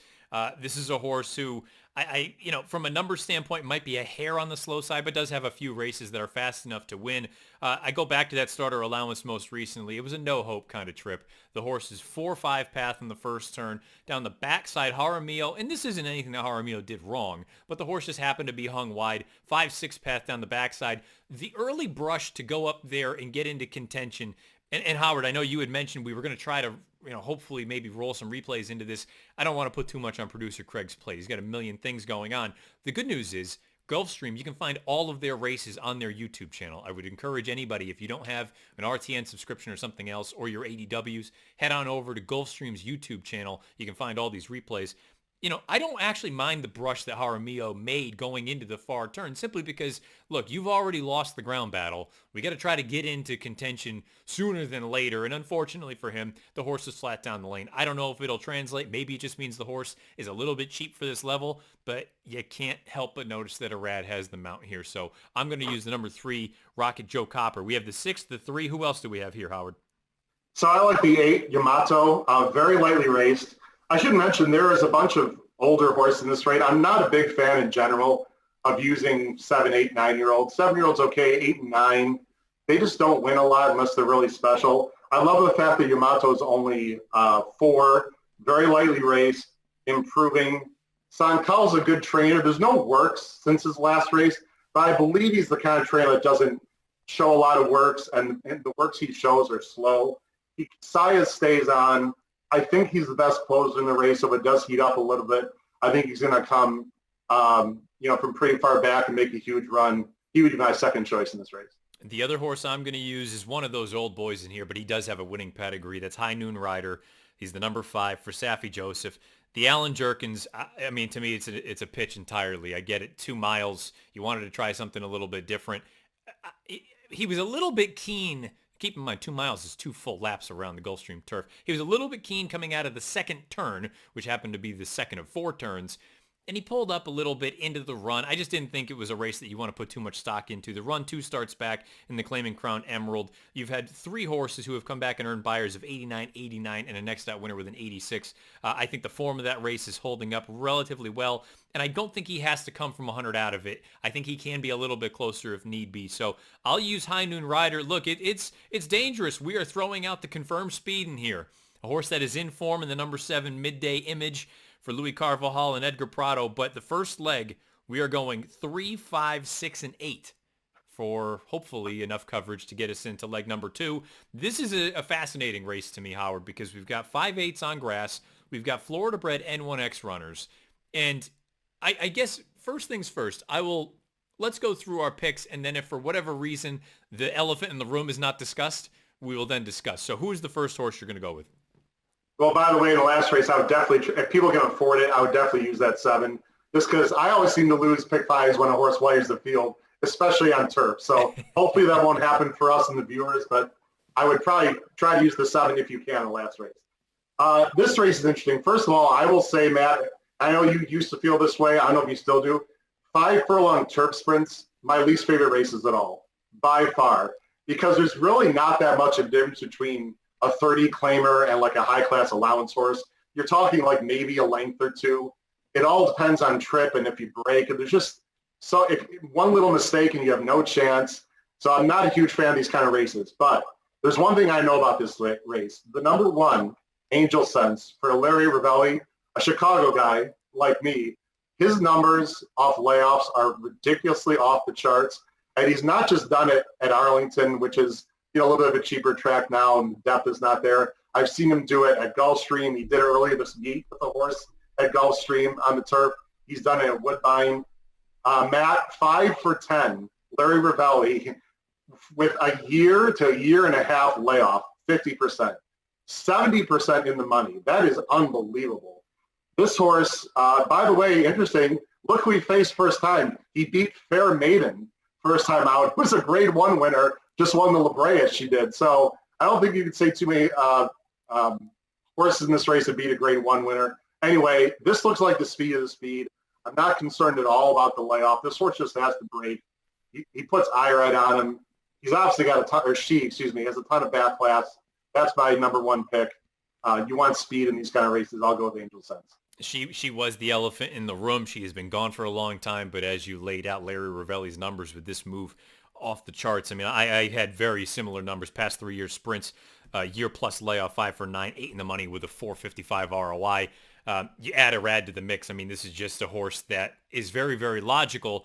This is a horse who, I from a number standpoint, might be a hair on the slow side, but does have a few races that are fast enough to win. I go back to that starter allowance most recently. It was a no-hope kind of trip. The horse is 4-5 path in the first turn. Down the backside, Jaramillo, and this isn't anything that Jaramillo did wrong, but the horse just happened to be hung wide. 5-6 path down the backside. The early brush to go up there and get into contention. And Howard, I know you had mentioned we were going to try to, hopefully maybe roll some replays into this. I don't want to put too much on producer Craig's plate. He's got a million things going on. The good news is Gulfstream, you can find all of their races on their YouTube channel. I would encourage anybody, if you don't have an RTN subscription or something else, or your ADWs, head on over to Gulfstream's YouTube channel. You can find all these replays. I don't actually mind the brush that Jaramillo made going into the far turn, simply because, look, you've already lost the ground battle. We got to try to get into contention sooner than later, and unfortunately for him, the horse is flat down the lane. I don't know if it'll translate. Maybe it just means the horse is a little bit cheap for this level, but you can't help but notice that Arad has the mount here. So I'm going to use the number 3, Rocket Joe Copper. We have the 6, the 3. Who else do we have here, Howard? So I like the 8, Yamato, very lightly raced. I should mention there is a bunch of older horses in this race. I'm not a big fan in general of using 7, 8, 9-year-olds. 7-year-olds, okay, 8 and 9. They just don't win a lot unless they're really special. I love the fact that Yamato's only 4, very lightly raced, improving. Sankal's a good trainer. There's no works since his last race, but I believe he's the kind of trainer that doesn't show a lot of works, and the works he shows are slow. Saya stays on. I think he's the best closer in the race, so if it does heat up a little bit, I think he's going to come, from pretty far back and make a huge run. He would be my second choice in this race. The other horse I'm going to use is one of those old boys in here, but he does have a winning pedigree. That's High Noon Rider. He's the number 5 for Safi Joseph. The Allen Jerkins, I mean, to me, it's a pitch entirely. I get it. 2 miles. You wanted to try something a little bit different. He was a little bit keen keep in mind 2 miles is 2 full laps around the Gulfstream turf. He was a little bit keen coming out of the second turn, which happened to be the second of 4 turns. And he pulled up a little bit into the run. I just didn't think it was a race that you want to put too much stock into. The run 2 starts back in the Claiming Crown Emerald. You've had 3 horses who have come back and earned Beyers of 89, 89, and a next out winner with an 86. I think the form of that race is holding up relatively well, and I don't think he has to come from 100 out of it. I think he can be a little bit closer if need be. So I'll use High Noon Rider. Look, it's dangerous. We are throwing out the confirmed speed in here. A horse that is in form in the number 7 Midday Image for Louis Carvajal and Edgar Prado, but the first leg, we are going 3, 5, 6, and 8 for hopefully enough coverage to get us into leg number 2. This is a fascinating race to me, Howard, because we've got 5/8s on grass, we've got Florida-bred N1X runners, and I guess first things first, let's go through our picks, and then if for whatever reason the elephant in the room is not discussed, we will then discuss. So who is the first horse you're going to go with? Well, by the way, in the last race, I would definitely, if people can afford it, I would definitely use that 7. Just because I always seem to lose pick 5s when a horse wires the field, especially on turf. So hopefully that won't happen for us and the viewers, but I would probably try to use the 7 if you can in the last race. This race is interesting. First of all, I will say, Matt, I know you used to feel this way. I don't know if you still do. 5 furlong turf sprints, my least favorite races at all, by far, because there's really not that much of a difference between a 30 claimer and like a high class allowance horse. You're talking like maybe a length or 2. It all depends on trip and if you break. And there's just so if one little mistake and you have no chance. So I'm not a huge fan of these kind of races. But there's one thing I know about this race. The number 1, Angel Sense, for Larry Ravelli, a Chicago guy like me, his numbers off layoffs are ridiculously off the charts. And he's not just done it at Arlington, which is a little bit of a cheaper track now, and the depth is not there. I've seen him do it at Gulfstream. He did it earlier this week with a horse at Gulfstream on the turf. He's done it at Woodbine. Matt, 5 for 10. Larry Ravelli, with a year to a year and a half layoff, 50%. 70% in the money. That is unbelievable. This horse, by the way, interesting, look who he faced first time. He beat Fair Maiden first time out. It was a grade 1 winner. Just won the La Brea she did. So I don't think you could say too many horses in this race that beat a grade 1 winner. Anyway, this looks like the speed of the speed. I'm not concerned at all about the layoff. This horse just has to break. He puts IRAD on him. He's obviously got a ton, or she, excuse me, has a ton of back class. That's my number 1 pick. You want speed in these kind of races, I'll go with Angel Sense. She was the elephant in the room. She has been gone for a long time, but as you laid out Larry Ravelli's numbers with this move, off the charts. I mean, I had very similar numbers, past 3 year sprints, year plus layoff, 5 for 9, 8 in the money with a 455 ROI. You add Arad to the mix. I mean, this is just a horse that is very, very logical.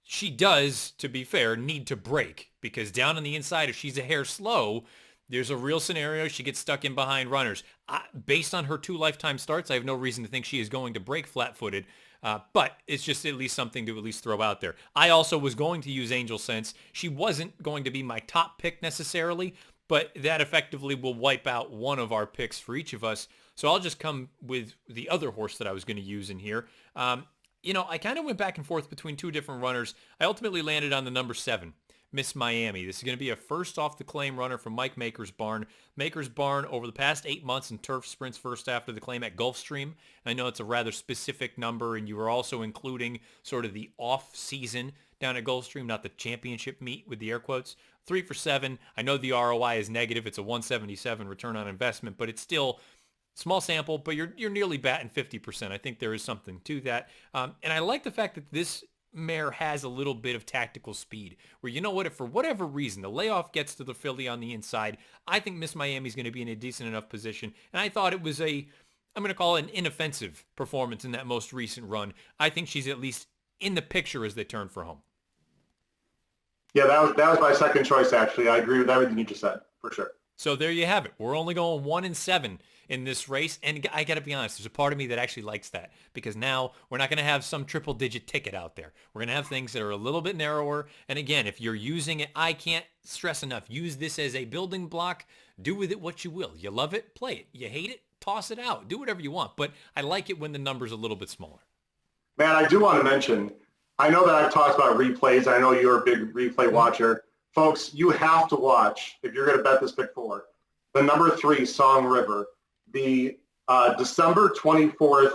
She does, to be fair, need to break because down on the inside, if she's a hair slow, there's a real scenario she gets stuck in behind runners. Based on her 2 lifetime starts, I have no reason to think she is going to break flat-footed. But it's just at least something to at least throw out there. I also was going to use Angel Sense. She wasn't going to be my top pick necessarily, but that effectively will wipe out one of our picks for each of us. So I'll just come with the other horse that I was going to use in here. I kind of went back and forth between 2 different runners. I ultimately landed on the number 7. Miss Miami. This is going to be a first off the claim runner from Mike Maker's barn. Maker's barn over the past 8 months in turf sprints first after the claim at Gulfstream. I know it's a rather specific number, and you were also including sort of the off season down at Gulfstream, not the championship meet with the air quotes. 3 for 7. I know the ROI is negative. It's a 177 return on investment, but it's still small sample, but you're nearly batting 50%. I think there is something to that. And I like the fact that this mare has a little bit of tactical speed where, you know what, if for whatever reason the layoff gets to the filly on the inside, I think Miss Miami's going to be in a decent enough position. And I thought it was I'm going to call it an inoffensive performance in that most recent run. I think she's at least in the picture as they turn for home. Yeah, that was my second choice, actually. I agree with everything you just said, for sure. So there you have it. We're only going 1 and 7 in this race. And I got to be honest, there's a part of me that actually likes that because now we're not going to have some triple digit ticket out there. We're going to have things that are a little bit narrower. And again, if you're using it, I can't stress enough. Use this as a building block. Do with it what you will. You love it, play it. You hate it, toss it out. Do whatever you want. But I like it when the number's a little bit smaller. Man, I do want to mention, I know that I've talked about replays. I know you're a big replay watcher. Folks, you have to watch, if you're going to bet this pick 4, the number 3, Song River, the December 24th,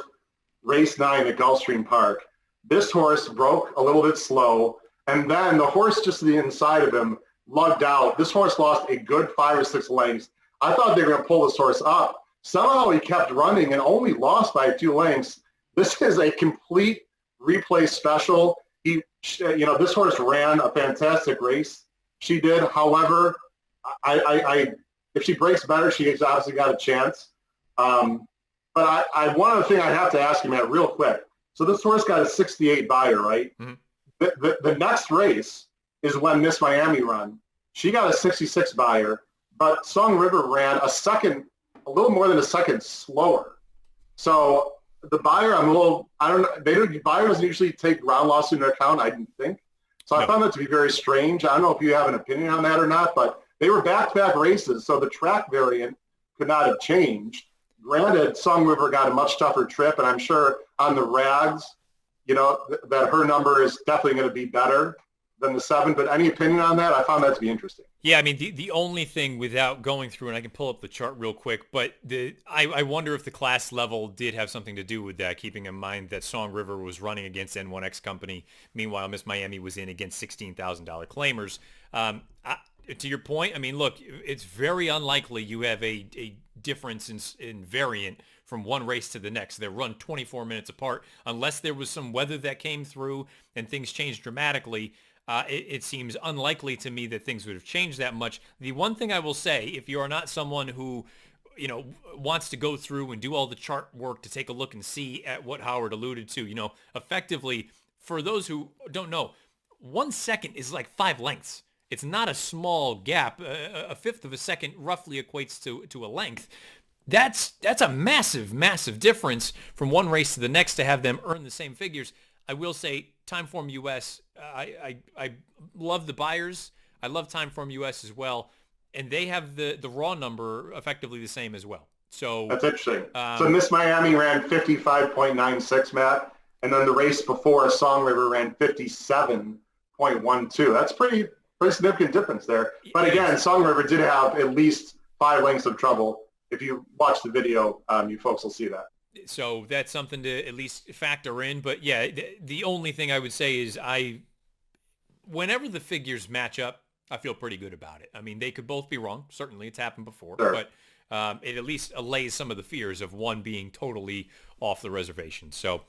race 9 at Gulfstream Park. This horse broke a little bit slow, and then the horse just to the inside of him lugged out. This horse lost a good 5 or 6 lengths. I thought they were going to pull this horse up. Somehow he kept running and only lost by a few lengths. This is a complete replay special. This horse ran a fantastic race. She did. However, if she breaks better, she's obviously got a chance. But one other thing I have to ask you, Matt, real quick. So this horse got a 68 buyer, right? Mm-hmm. The next race is when Miss Miami run. She got a 66 buyer, but Song River ran a little more than a second slower. So the buyer, I don't know. The buyer doesn't usually take ground loss into account, I didn't think. So I found that to be very strange. I don't know if you have an opinion on that or not, but they were back-to-back races, so the track variant could not have changed. Granted, Song River got a much tougher trip, and I'm sure on the rags, that her number is definitely going to be better than the 7. But any opinion on that? I found that to be interesting. Yeah, I mean, the only thing without going through, and I can pull up the chart real quick, but I wonder if the class level did have something to do with that, keeping in mind that Song River was running against N1X Company. Meanwhile, Miss Miami was in against $16,000 claimers. To your point, I mean, look, it's very unlikely you have a difference in variant from one race to the next. They're run 24 minutes apart. Unless there was some weather that came through and things changed dramatically, it seems unlikely to me that things would have changed that much. The one thing I will say, if you are not someone who wants to go through and do all the chart work to take a look and see at what Howard alluded to, effectively, for those who don't know, 1 second is like 5 lengths. It's not a small gap. A fifth of a second roughly equates to a length. That's a massive, massive difference from one race to the next to have them earn the same figures. I will say, Timeform US, I love the buyers. I love Timeform US as well. And they have the raw number effectively the same as well. So that's interesting. So Miss Miami ran 55.96, Matt. And then the race before, Song River ran 57.12. That's pretty significant difference there. But again, Song River did have at least 5 lengths of trouble. If you watch the video, you folks will see that. So that's something to at least factor in. But yeah, the only thing I would say is whenever the figures match up, I feel pretty good about it. I mean, they could both be wrong. Certainly, it's happened before. Sure. But it at least allays some of the fears of one being totally off the reservation. So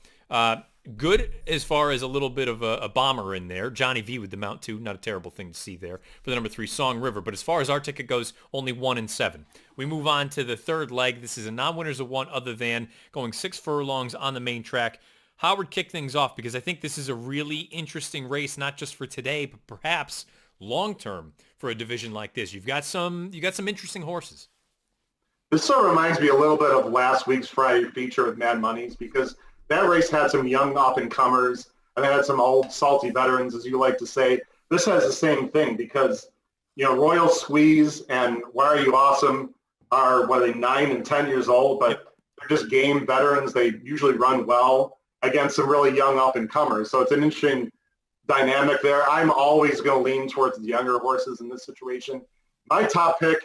good as far as a little bit of a bomber in there. Johnny V with the mount 2, not a terrible thing to see there for the number 3 Song River. But as far as our ticket goes, only 1 and 7. We move on to the third leg. This is a non-winners of 1 other than going 6 furlongs on the main track. Howard, kick things off because I think this is a really interesting race, not just for today, but perhaps long-term for a division like this. You got some interesting horses. This sort of reminds me a little bit of last week's Friday feature with Mad Money's because that race had some young up-and-comers and they had some old salty veterans, as you like to say. This has the same thing because, Royal Squeeze and Why Are You Awesome are, 9 and 10 years old, but they're just game veterans. They usually run well against some really young up-and-comers. So it's an interesting dynamic there. I'm always going to lean towards the younger horses in this situation. My top pick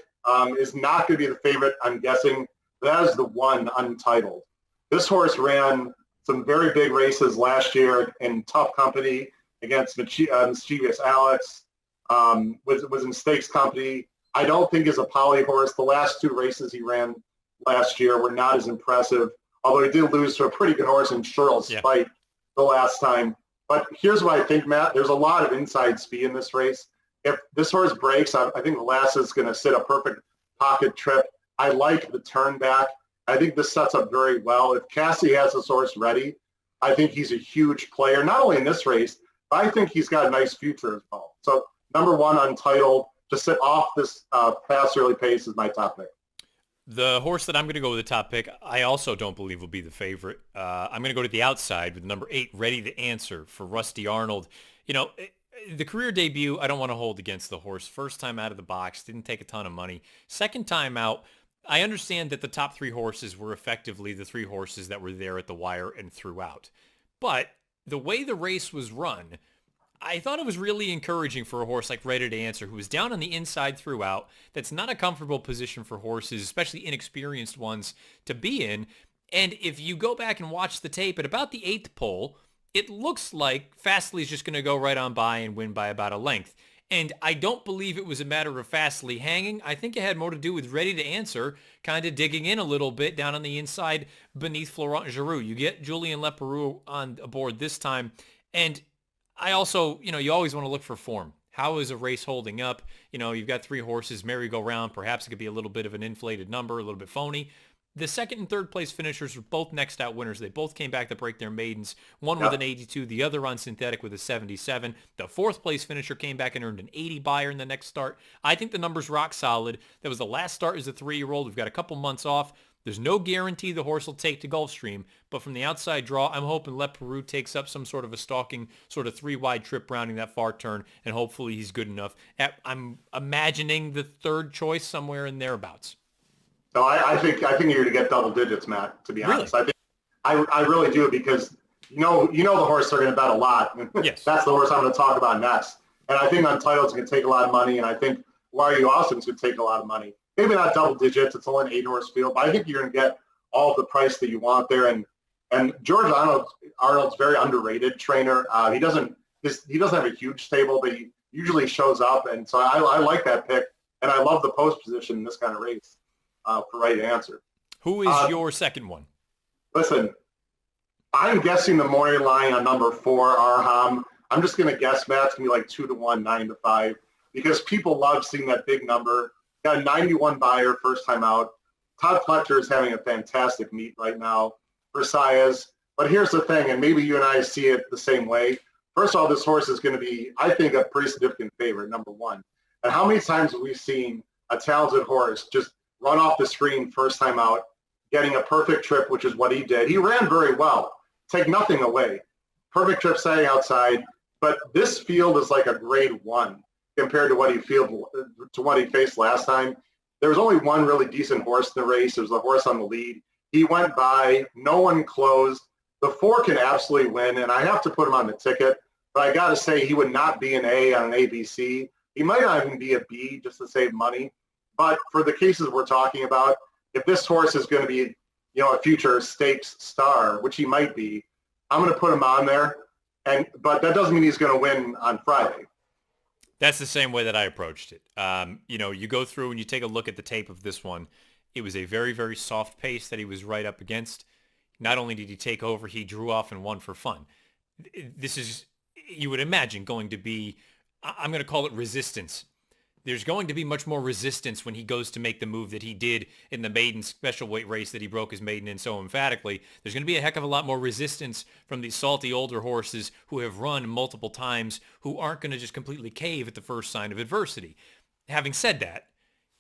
is not going to be the favorite, I'm guessing. That is the 1 Untitled. This horse ran some very big races last year in tough company against Mischievous Alex, was in stakes company. I don't think is a poly horse. The last 2 races he ran last year were not as impressive, although he did lose to a pretty good horse in Cheryl's Spite the last time. But here's what I think, Matt. There's a lot of inside speed in this race. If this horse breaks, I think Lass is going to sit a perfect pocket trip. I like the turn back. I think this sets up very well. If Cassie has this horse ready, I think he's a huge player, not only in this race, but I think he's got a nice future as well. So number 1 Untitled, to sit off this fast early pace is my top pick. The horse that I'm going to go with the top pick, I also don't believe will be the favorite. I'm going to go to the outside with number 8, Ready to Answer for Rusty Arnold. The career debut, I don't want to hold against the horse. First time out of the box, didn't take a ton of money. Second time out, I understand that the top 3 horses were effectively the 3 horses that were there at the wire and throughout. But the way the race was run, I thought it was really encouraging for a horse like Ready to Answer, who was down on the inside throughout. That's not a comfortable position for horses, especially inexperienced ones, to be in. And if you go back and watch the tape at about the 8th pole, it looks like Fastly's just going to go right on by and win by about a length. And I don't believe it was a matter of Fastly hanging. I think it had more to do with Ready to Answer, kind of digging in a little bit down on the inside beneath Florent Giroux. You get Julien Leparoux on board this time. And I also, you always want to look for form. How is a race holding up? You've got 3 horses, merry-go-round. Perhaps it could be a little bit of an inflated number, a little bit phony. The second and third place finishers were both next out winners. They both came back to break their maidens, one with an 82, the other on synthetic with a 77. The fourth place finisher came back and earned an 80 buyer in the next start. I think the number's rock solid. That was the last start as a 3-year-old. We've got a couple months off. There's no guarantee the horse will take to Gulfstream, but from the outside draw, I'm hoping Leparoux takes up some sort of a stalking, sort of 3-wide trip rounding that far turn, and hopefully he's good enough. I'm imagining the third choice somewhere in thereabouts. No, I think you're going to get double digits, Matt, to be honest. Really? I really do, because the horse are going to bet a lot. Yes. That's the horse I'm going to talk about next. And I think Untitled's going to take a lot of money, and I think Why Are You Awesome's going to take a lot of money. Maybe not double digits. It's only an 8-horse field, but I think you're going to get all of the price that you want there. And George Arnold's very underrated trainer. He doesn't have a huge stable, but he usually shows up. And so I like that pick, and I love the post position in this kind of race. For Right Answer. Who is your second one? Listen, I'm guessing the morning line on number 4, Arham. I'm just going to guess, Matt, it's going to be like 2-1, 9-5, because people love seeing that big number. Got a 91 buyer first time out. Todd Pletcher is having a fantastic meet right now for Saez. But here's the thing, and maybe you and I see it the same way. First of all, this horse is going to be, I think, a pretty significant favorite, number 1. And how many times have we seen a talented horse just run off the screen first time out, getting a perfect trip, which is what he did. He ran very well. Take nothing away. Perfect trip setting outside. But this field is like a grade 1 compared to what he faced last time. There was only one really decent horse in the race. It was the horse on the lead. He went by. No one closed. The 4 can absolutely win, and I have to put him on the ticket. But I got to say, he would not be an A on an ABC. He might not even be a B just to save money. But for the cases we're talking about, if this horse is going to be, a future stakes star, which he might be, I'm going to put him on there. But that doesn't mean he's going to win on Friday. That's the same way that I approached it. You go through and you take a look at the tape of this one. It was a very, very soft pace that he was right up against. Not only did he take over, he drew off and won for fun. This is, you would imagine, going to be, I'm going to call it resistance. There's going to be much more resistance when he goes to make the move that he did in the maiden special weight race that he broke his maiden in so emphatically. There's going to be a heck of a lot more resistance from these salty older horses who have run multiple times, who aren't going to just completely cave at the first sign of adversity. Having said that,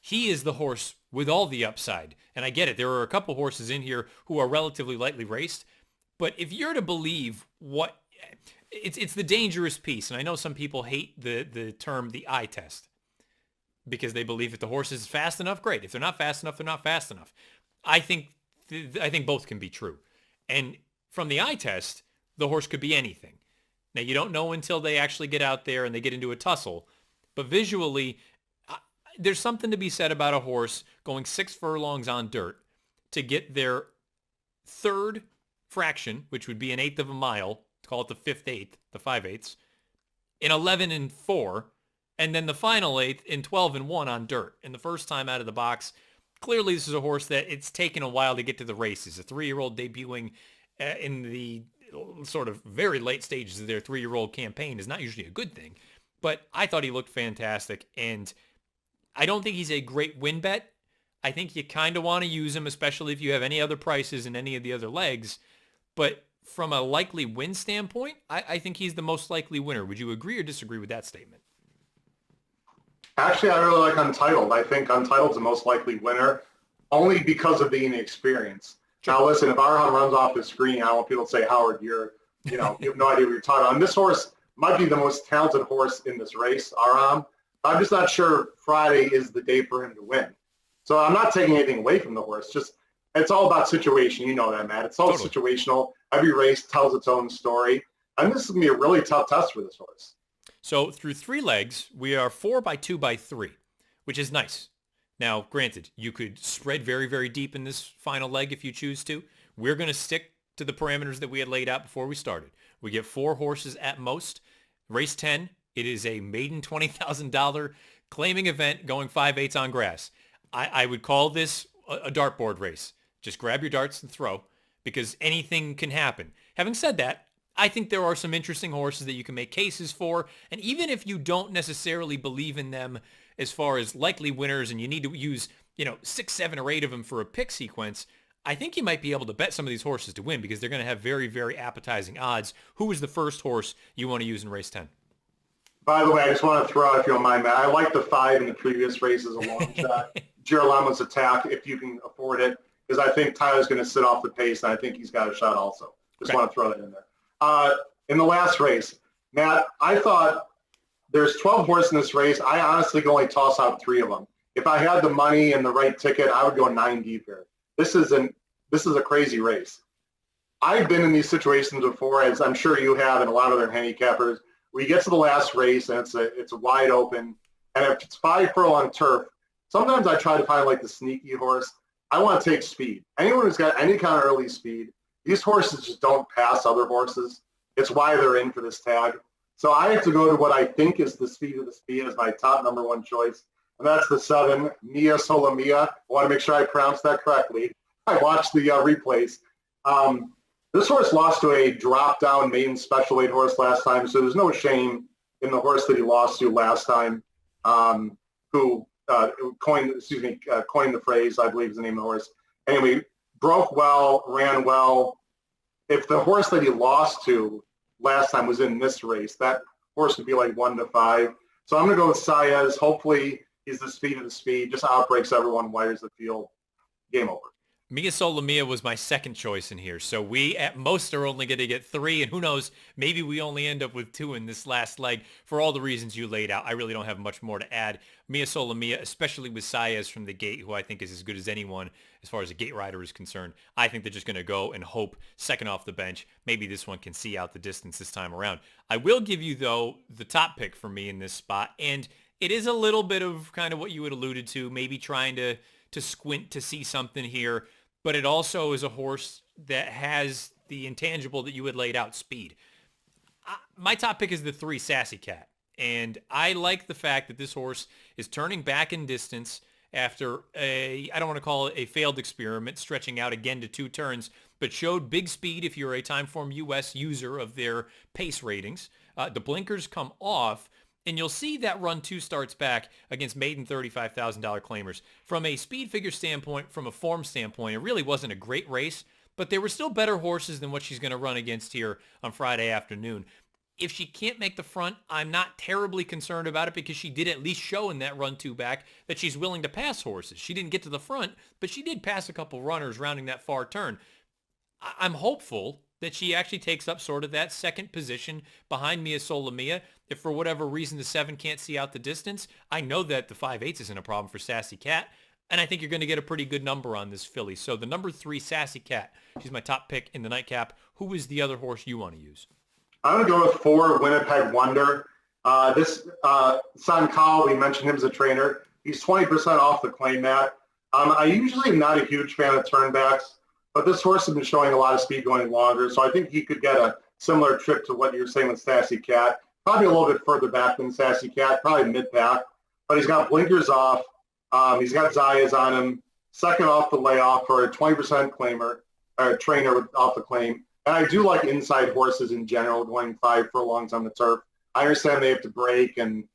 he is the horse with all the upside. And I get it. There are a couple horses in here who are relatively lightly raced. But if you're to believe what... It's the dangerous piece. And I know some people hate the term the eye test, because they believe if the horse is fast enough, great. If they're not fast enough, they're not fast enough. I think both can be true. And from the eye test, the horse could be anything. Now, you don't know until they actually get out there and they get into a tussle. But visually, there's something to be said about a horse going 6 furlongs on dirt to get their third fraction, which would be an eighth of a mile, call it the 5th eighth, the 5/8, in 11 4, and then the final eighth in 12 1 on dirt. And the first time out of the box, clearly this is a horse that it's taken a while to get to the races. A 3-year-old debuting in the sort of very late stages of their 3-year-old campaign is not usually a good thing. But I thought he looked fantastic, and I don't think he's a great win bet. I think you kind of want to use him, especially if you have any other prices in any of the other legs. But from a likely win standpoint, I think he's the most likely winner. Would you agree or disagree with that statement? Actually, I really like Untitled. I think Untitled's the most likely winner, only because of the inexperience. Sure. Now, listen, if Arham runs off the screen, I want people to say, Howard, you have no idea what you're talking about. And this horse might be the most talented horse in this race, Arham. I'm just not sure Friday is the day for him to win. So I'm not taking anything away from the horse. Just it's all about situation. You know that, Matt. It's all situational. Every race tells its own story. And this is going to be a really tough test for this horse. So through 3 legs, we are 4 by 2 by 3, which is nice. Now, granted, you could spread very, very deep in this final leg if you choose to. We're going to stick to the parameters that we had laid out before we started. We get 4 horses at most. Race 10, it is a maiden $20,000 claiming event going 5/8 on grass. I would call this a dartboard race. Just grab your darts and throw, because anything can happen. Having said that, I think there are some interesting horses that you can make cases for, and even if you don't necessarily believe in them as far as likely winners and you need to use, 6, 7, or 8 of them for a pick sequence, I think you might be able to bet some of these horses to win because they're going to have very, very appetizing odds. Who is the first horse you want to use in race 10? By the way, I just want to throw out, if you don't mind, Matt, I like the 5 in the previous race as a long shot. Girolama's Attack, if you can afford it, because I think Tyler's going to sit off the pace, and I think he's got a shot also. Just want to throw that in there. In the last race, Matt, I thought there's 12 horses in this race. I honestly can only toss out 3 of them. If I had the money and the right ticket, I would go 9 deep here. This is a crazy race. I've been in these situations before, as I'm sure you have, and a lot of other handicappers, where you get to the last race and it's a wide open, and if it's 5 furlong turf, sometimes I try to find like the sneaky horse. I want to take speed. Anyone who's got any kind of early speed, these horses just don't pass other horses. It's why they're in for this tag. So I have to go to what I think is the speed of the speed as my top number 1 choice. And that's the 7, Mia Sola Mia. I want to make sure I pronounce that correctly. I watched the replays. This horse lost to a drop-down maiden special weight horse last time, so there's no shame in the horse that he lost to last time, who coined the phrase, I believe is the name of the horse. Anyway, broke well, ran well. If the horse that he lost to last time was in this race, that horse would be like 1 to 5. So I'm going to go with Saez. Hopefully he's the speed of the speed, just outbreaks everyone, wires the field. Game over. Mia Sola Mia was my second choice in here. So we at most are only going to get 3, and who knows, maybe we only end up with 2 in this last leg for all the reasons you laid out. I really don't have much more to add. Mia Sola Mia, especially with Saez from the gate, who I think is as good as anyone as far as a gate rider is concerned. I think they're just going to go and hope second off the bench. Maybe this one can see out the distance this time around. I will give you, though, the top pick for me in this spot, and it is a little bit of kind of what you had alluded to, maybe trying to squint to see something here, but it also is a horse that has the intangible that you had laid out, speed. My top pick is the 3 Sassy Cat, and I like the fact that this horse is turning back in distance after I don't want to call it a failed experiment, stretching out again to 2 turns, but showed big speed if you're a Timeform US user of their pace ratings. The blinkers come off, and you'll see that run 2 starts back against maiden $35,000 claimers. From a speed figure standpoint, from a form standpoint, it really wasn't a great race, but there were still better horses than what she's going to run against here on Friday afternoon. If she can't make the front, I'm not terribly concerned about it because she did at least show in that run 2 back that she's willing to pass horses. She didn't get to the front, but she did pass a couple runners rounding that far turn. I'm hopeful that she actually takes up sort of that second position behind Mia Sola Mia. If for whatever reason the 7 can't see out the distance, I know that the 5/8 isn't a problem for Sassy Cat, and I think you're going to get a pretty good number on this filly. So the number 3 Sassy Cat, she's my top pick in the nightcap. Who is the other horse you want to use? I'm going to go with 4, Winnipeg Wonder. This San Cowell, we mentioned him as a trainer. He's 20% off the claim, Matt. I usually am not a huge fan of turnbacks, but this horse has been showing a lot of speed going longer, so I think he could get a similar trip to what you're saying with Sassy Cat. Probably a little bit further back than Sassy Cat, probably mid-pack, but he's got blinkers off. He's got Zayas on him, second off the layoff for a 20% claimer, or trainer off the claim. And I do like inside horses in general, going 5 furlongs on the turf. I understand they have to break and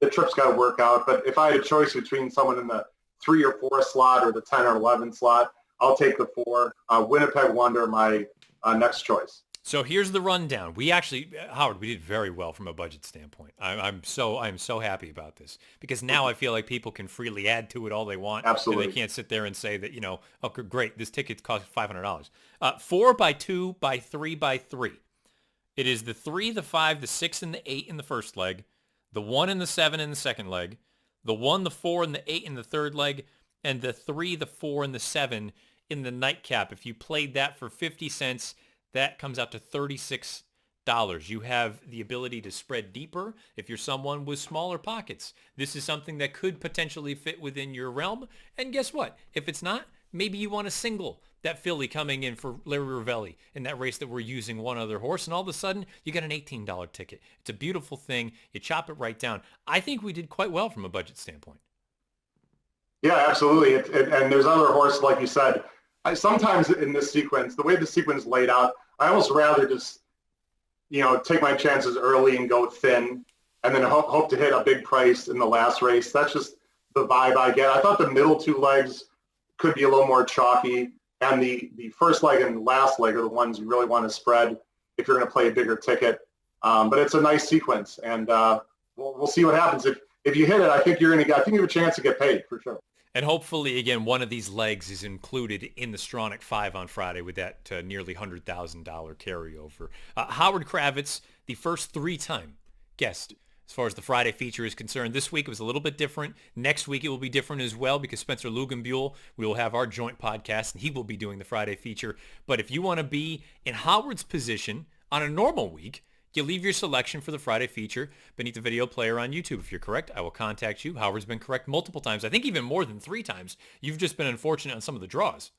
the trip's got to work out, but if I had a choice between someone in the 3 or 4 slot or the 10 or 11 slot, I'll take the 4. Winnipeg Wonder, my next choice. So here's the rundown. We actually, Howard, we did very well from a budget standpoint. I'm so happy about this because now I feel like people can freely add to it all they want. Absolutely. And they can't sit there and say that, oh, great, this ticket costs $500. 4 by 2 by 3 by 3. It is the 3, the 5, the 6, and the 8 in the first leg, the 1 and the 7 in the second leg, the 1, the 4, and the 8 in the third leg, and the 3, the 4, and the 7 in the nightcap. If you played that for 50 cents, that comes out to $36 You have the ability to spread deeper if you're someone with smaller pockets. This is something that could potentially fit within your realm. And guess what? If it's not, maybe you want to single that filly coming in for Larry Ravelli in that race that we're using one other horse, and all of a sudden you get an $18 ticket. It's a beautiful thing. You chop it right down. I think we did quite well from a budget standpoint. Yeah, absolutely. And there's other horses, like you said. Sometimes in this sequence, the way the sequence is laid out, I almost rather just take my chances early and go thin, and then hope to hit a big price in the last race. That's just the vibe I get. I thought the middle two legs could be a little more chalky, and the first leg and the last leg are the ones you really want to spread if you're going to play a bigger ticket. But it's a nice sequence, and we'll see what happens. If you hit it, I think you have a chance to get paid for sure. And hopefully, again, one of these legs is included in the Stronach 5 on Friday with that nearly $100,000 carryover. Howard Kravitz, the first three-time guest as far as the Friday feature is concerned. This week it was a little bit different. Next week it will be different as well because Spencer Lugenbuehl, we will have our joint podcast, and he will be doing the Friday feature. But if you want to be in Howard's position on a normal week, you leave your selection for the Friday feature beneath the video player on YouTube. If you're correct, I will contact you. Howard's been correct multiple times. I think even more than 3 times. You've just been unfortunate on some of the draws.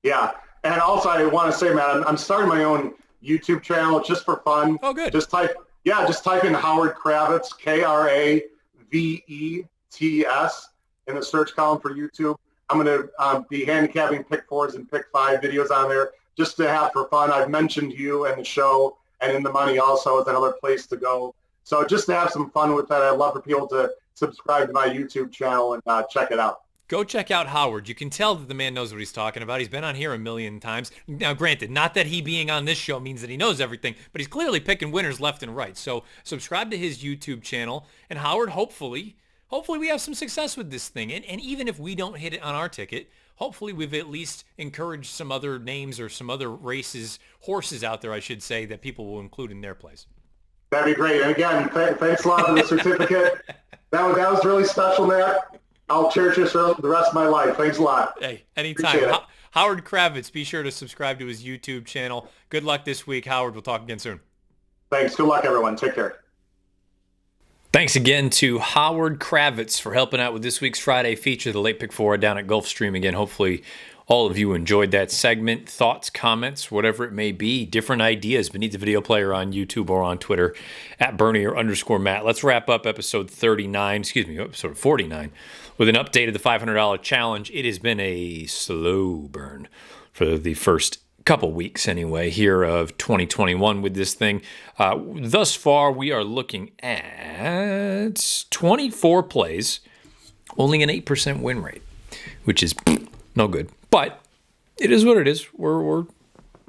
Yeah. And also I want to say, Matt, I'm starting my own YouTube channel just for fun. Oh, good. Just type in Howard Kravitz, Kravets, in the search column for YouTube. I'm going to be handicapping pick 4s and pick 5 videos on there just to have for fun. I've mentioned you and the show, and In the Money also is another place to go. So just to have some fun with that, I'd love for people to subscribe to my YouTube channel and check it out. Go check out Howard. You can tell that the man knows what he's talking about. He's been on here a million times. Now, granted, not that he being on this show means that he knows everything, but he's clearly picking winners left and right. So subscribe to his YouTube channel. And Howard, hopefully we have some success with this thing. And even if we don't hit it on our ticket, hopefully we've at least encouraged some other names or some other horses out there, I should say, that people will include in their place. That'd be great. And again, thanks a lot for the certificate. That was really special, Matt. I'll cherish this for the rest of my life. Thanks a lot. Hey, anytime. Howard Kravitz, be sure to subscribe to his YouTube channel. Good luck this week, Howard. We'll talk again soon. Thanks. Good luck, everyone. Take care. Thanks again to Howard Kravitz for helping out with this week's Friday feature, the Late Pick 4 down at Gulfstream. Again, hopefully all of you enjoyed that segment. Thoughts, comments, whatever it may be, different ideas beneath the video player on YouTube or on Twitter at Bernier_Matt. Let's wrap up episode 49, episode 49, with an update of the $500 challenge. It has been a slow burn for the first couple weeks anyway here of 2021 with this thing. Thus far, we are looking at 24 plays, only an 8% win rate, which is no good. But it is what it is. We're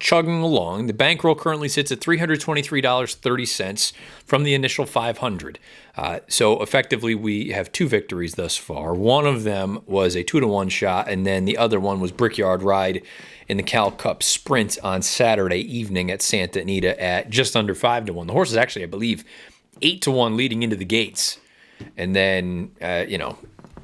chugging along. The bankroll currently sits at $323.30 from the initial $500. So effectively, we have 2 victories thus far. One of them was a 2-to-1 shot, and then the other one was Brickyard Ride in the Cal Cup Sprint on Saturday evening at Santa Anita at just under 5-to-1. The horse is actually, I believe, 8-to-1 leading into the gates. And then,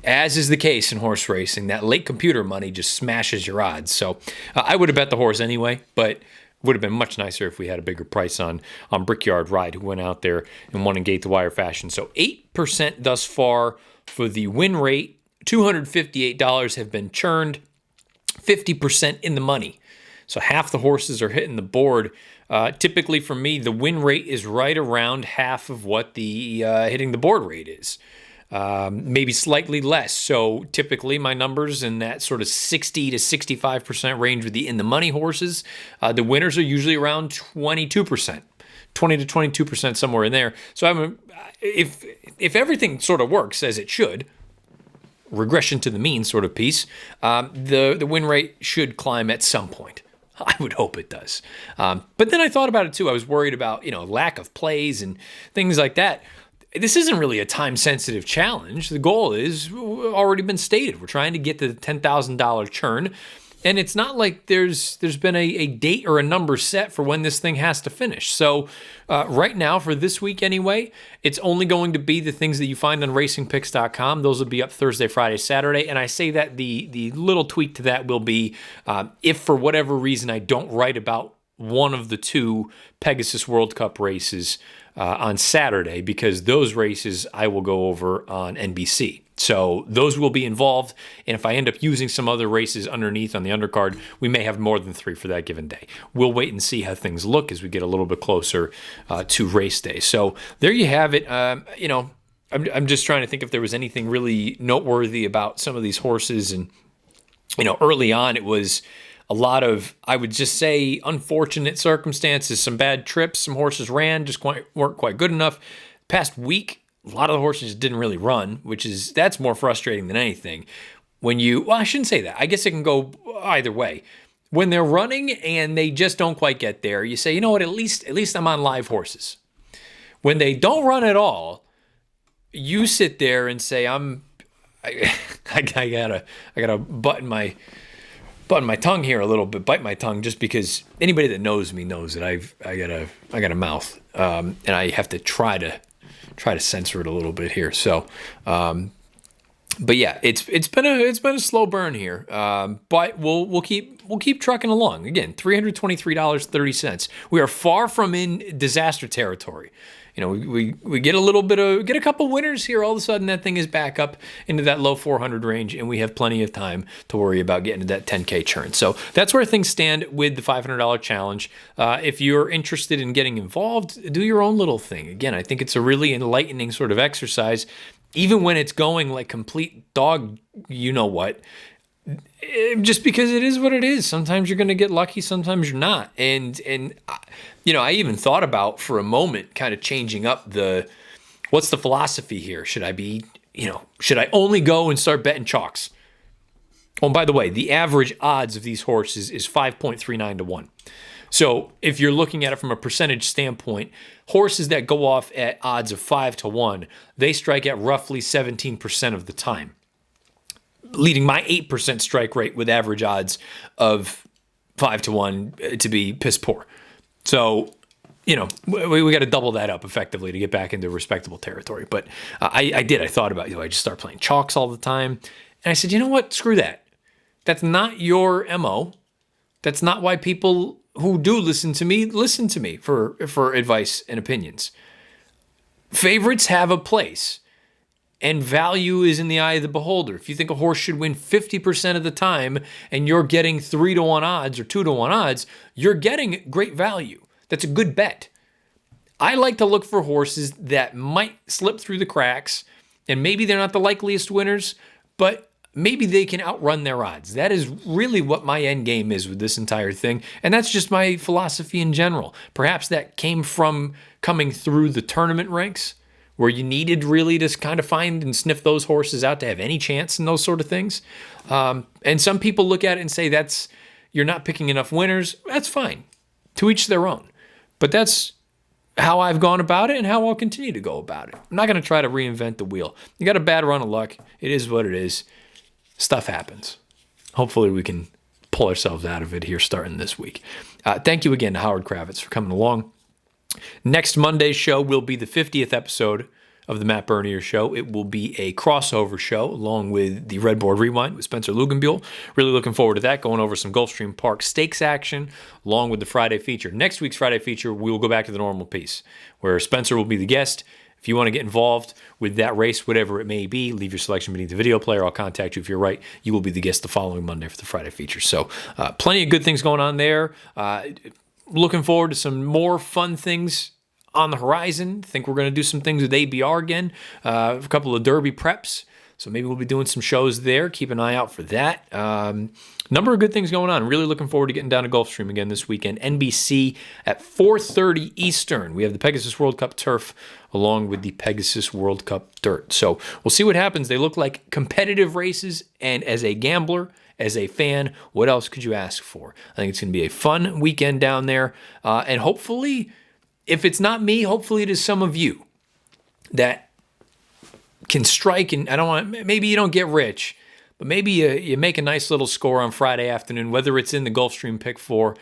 as is the case in horse racing, that late computer money just smashes your odds. So I would have bet the horse anyway, but would have been much nicer if we had a bigger price on Brickyard Ride, who went out there and won in gate-to-wire fashion. So 8% thus far for the win rate. $258 have been churned, 50% in the money. So half the horses are hitting the board. Typically for me, the win rate is right around half of what the hitting the board rate is. Maybe slightly less. So typically my numbers in that sort of 60 to 65% range with the in the money horses. The winners are usually around 22%, 20 to 22%, somewhere in there. So if everything sort of works as it should, regression to the mean sort of piece, the win rate should climb at some point. I would hope it does. But then I thought about it too. I was worried about, lack of plays and things like that. This isn't really a time-sensitive challenge. The goal is already been stated. We're trying to get to the $10,000 churn, and it's not like there's been a date or a number set for when this thing has to finish. So right now, for this week anyway, it's only going to be the things that you find on racingpicks.com. Those will be up Thursday, Friday, Saturday, and I say that the little tweak to that will be if for whatever reason I don't write about one of the two Pegasus World Cup races on Saturday, because those races I will go over on NBC. So those will be involved, and if I end up using some other races underneath on the undercard, we may have more than 3 for that given day. We'll wait and see how things look as we get a little bit closer to race day. So there you have it. I'm just trying to think if there was anything really noteworthy about some of these horses. And, early on it was a lot of, I would just say, unfortunate circumstances, some bad trips, some horses ran, just weren't quite good enough. Past week, a lot of the horses didn't really run, that's more frustrating than anything. I shouldn't say that. I guess it can go either way. When they're running and they just don't quite get there, you say, you know what, at least I'm on live horses. When they don't run at all, you sit there and say, I gotta button my tongue here a little bit, bite my tongue, just because anybody that knows me knows that I got a mouth, and I have to try to censor it a little bit here. So, but yeah, it's been a slow burn here, but we'll keep trucking along. Again, $323.30. We are far from in disaster territory. We get a couple winners here. All of a sudden, that thing is back up into that low 400 range, and we have plenty of time to worry about getting to that 10K churn. So that's where things stand with the $500 challenge. If you're interested in getting involved, do your own little thing. Again, I think it's a really enlightening sort of exercise, even when it's going like complete dog, what. Just because it is what it is. Sometimes you're going to get lucky, sometimes you're not. And I even thought about for a moment kind of changing up what's the philosophy here? Should I only go and start betting chalks? Oh, and by the way, the average odds of these horses is 5.39 to 1. So if you're looking at it from a percentage standpoint, horses that go off at odds of 5 to 1, they strike at roughly 17% of the time, leading my 8% strike rate with average odds of 5 to 1 to be piss poor. So, we got to double that up effectively to get back into respectable territory. But I thought about, I just start playing chalks all the time. And I said, you know what? Screw that. That's not your MO. That's not why people who do listen to me for advice and opinions. Favorites have a place. And value is in the eye of the beholder. If you think a horse should win 50% of the time and you're getting 3 to 1 odds or 2 to 1 odds, you're getting great value. That's a good bet. I like to look for horses that might slip through the cracks, and maybe they're not the likeliest winners, but maybe they can outrun their odds. That is really what my end game is with this entire thing, and that's just my philosophy in general. Perhaps that came from coming through the tournament ranks, where you needed really to kind of find and sniff those horses out to have any chance in those sort of things. And some people look at it and say you're not picking enough winners. That's fine. To each their own. But that's how I've gone about it and how I'll continue to go about it. I'm not going to try to reinvent the wheel. You got a bad run of luck. It is what it is. Stuff happens. Hopefully we can pull ourselves out of it here starting this week. Thank you again to Howard Kravitz for coming along. Next Monday's show will be the 50th episode of the Matt Bernier Show. It will be a crossover show along with the Red Board Rewind with Spencer Luganbuehl. Really looking forward to that, going over some Gulfstream Park Stakes action along with the Friday feature. Next week's Friday feature, we will go back to the normal piece where Spencer will be the guest. If you want to get involved with that race, whatever it may be, leave your selection beneath the video player. I'll contact you if you're right. You will be the guest the following Monday for the Friday feature. So plenty of good things going on there. Looking forward to some more fun things on the horizon. Think we're going to do some things with ABR again. A couple of Derby preps. So maybe we'll be doing some shows there. Keep an eye out for that. Number of good things going on. Really looking forward to getting down to Gulfstream again this weekend. NBC at 4:30 Eastern. We have the Pegasus World Cup Turf along with the Pegasus World Cup Dirt. So we'll see what happens. They look like competitive races. And as a gambler, as a fan, what else could you ask for? I think it's going to be a fun weekend down there. And hopefully, if it's not me, hopefully it is some of you that can strike. And maybe you don't get rich, but maybe you make a nice little score on Friday afternoon, whether it's in the Gulfstream Pick 4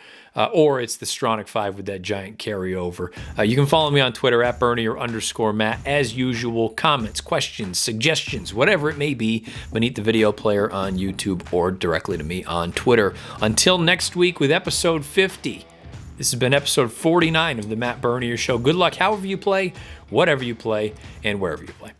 or it's the Stronach 5 with that giant carryover. You can follow me on Twitter at Bernier_Matt. As usual, comments, questions, suggestions, whatever it may be, beneath the video player on YouTube or directly to me on Twitter. Until next week with episode 50 This has been episode 49 of the Matt Bernier Show. Good luck however you play, whatever you play, and wherever you play.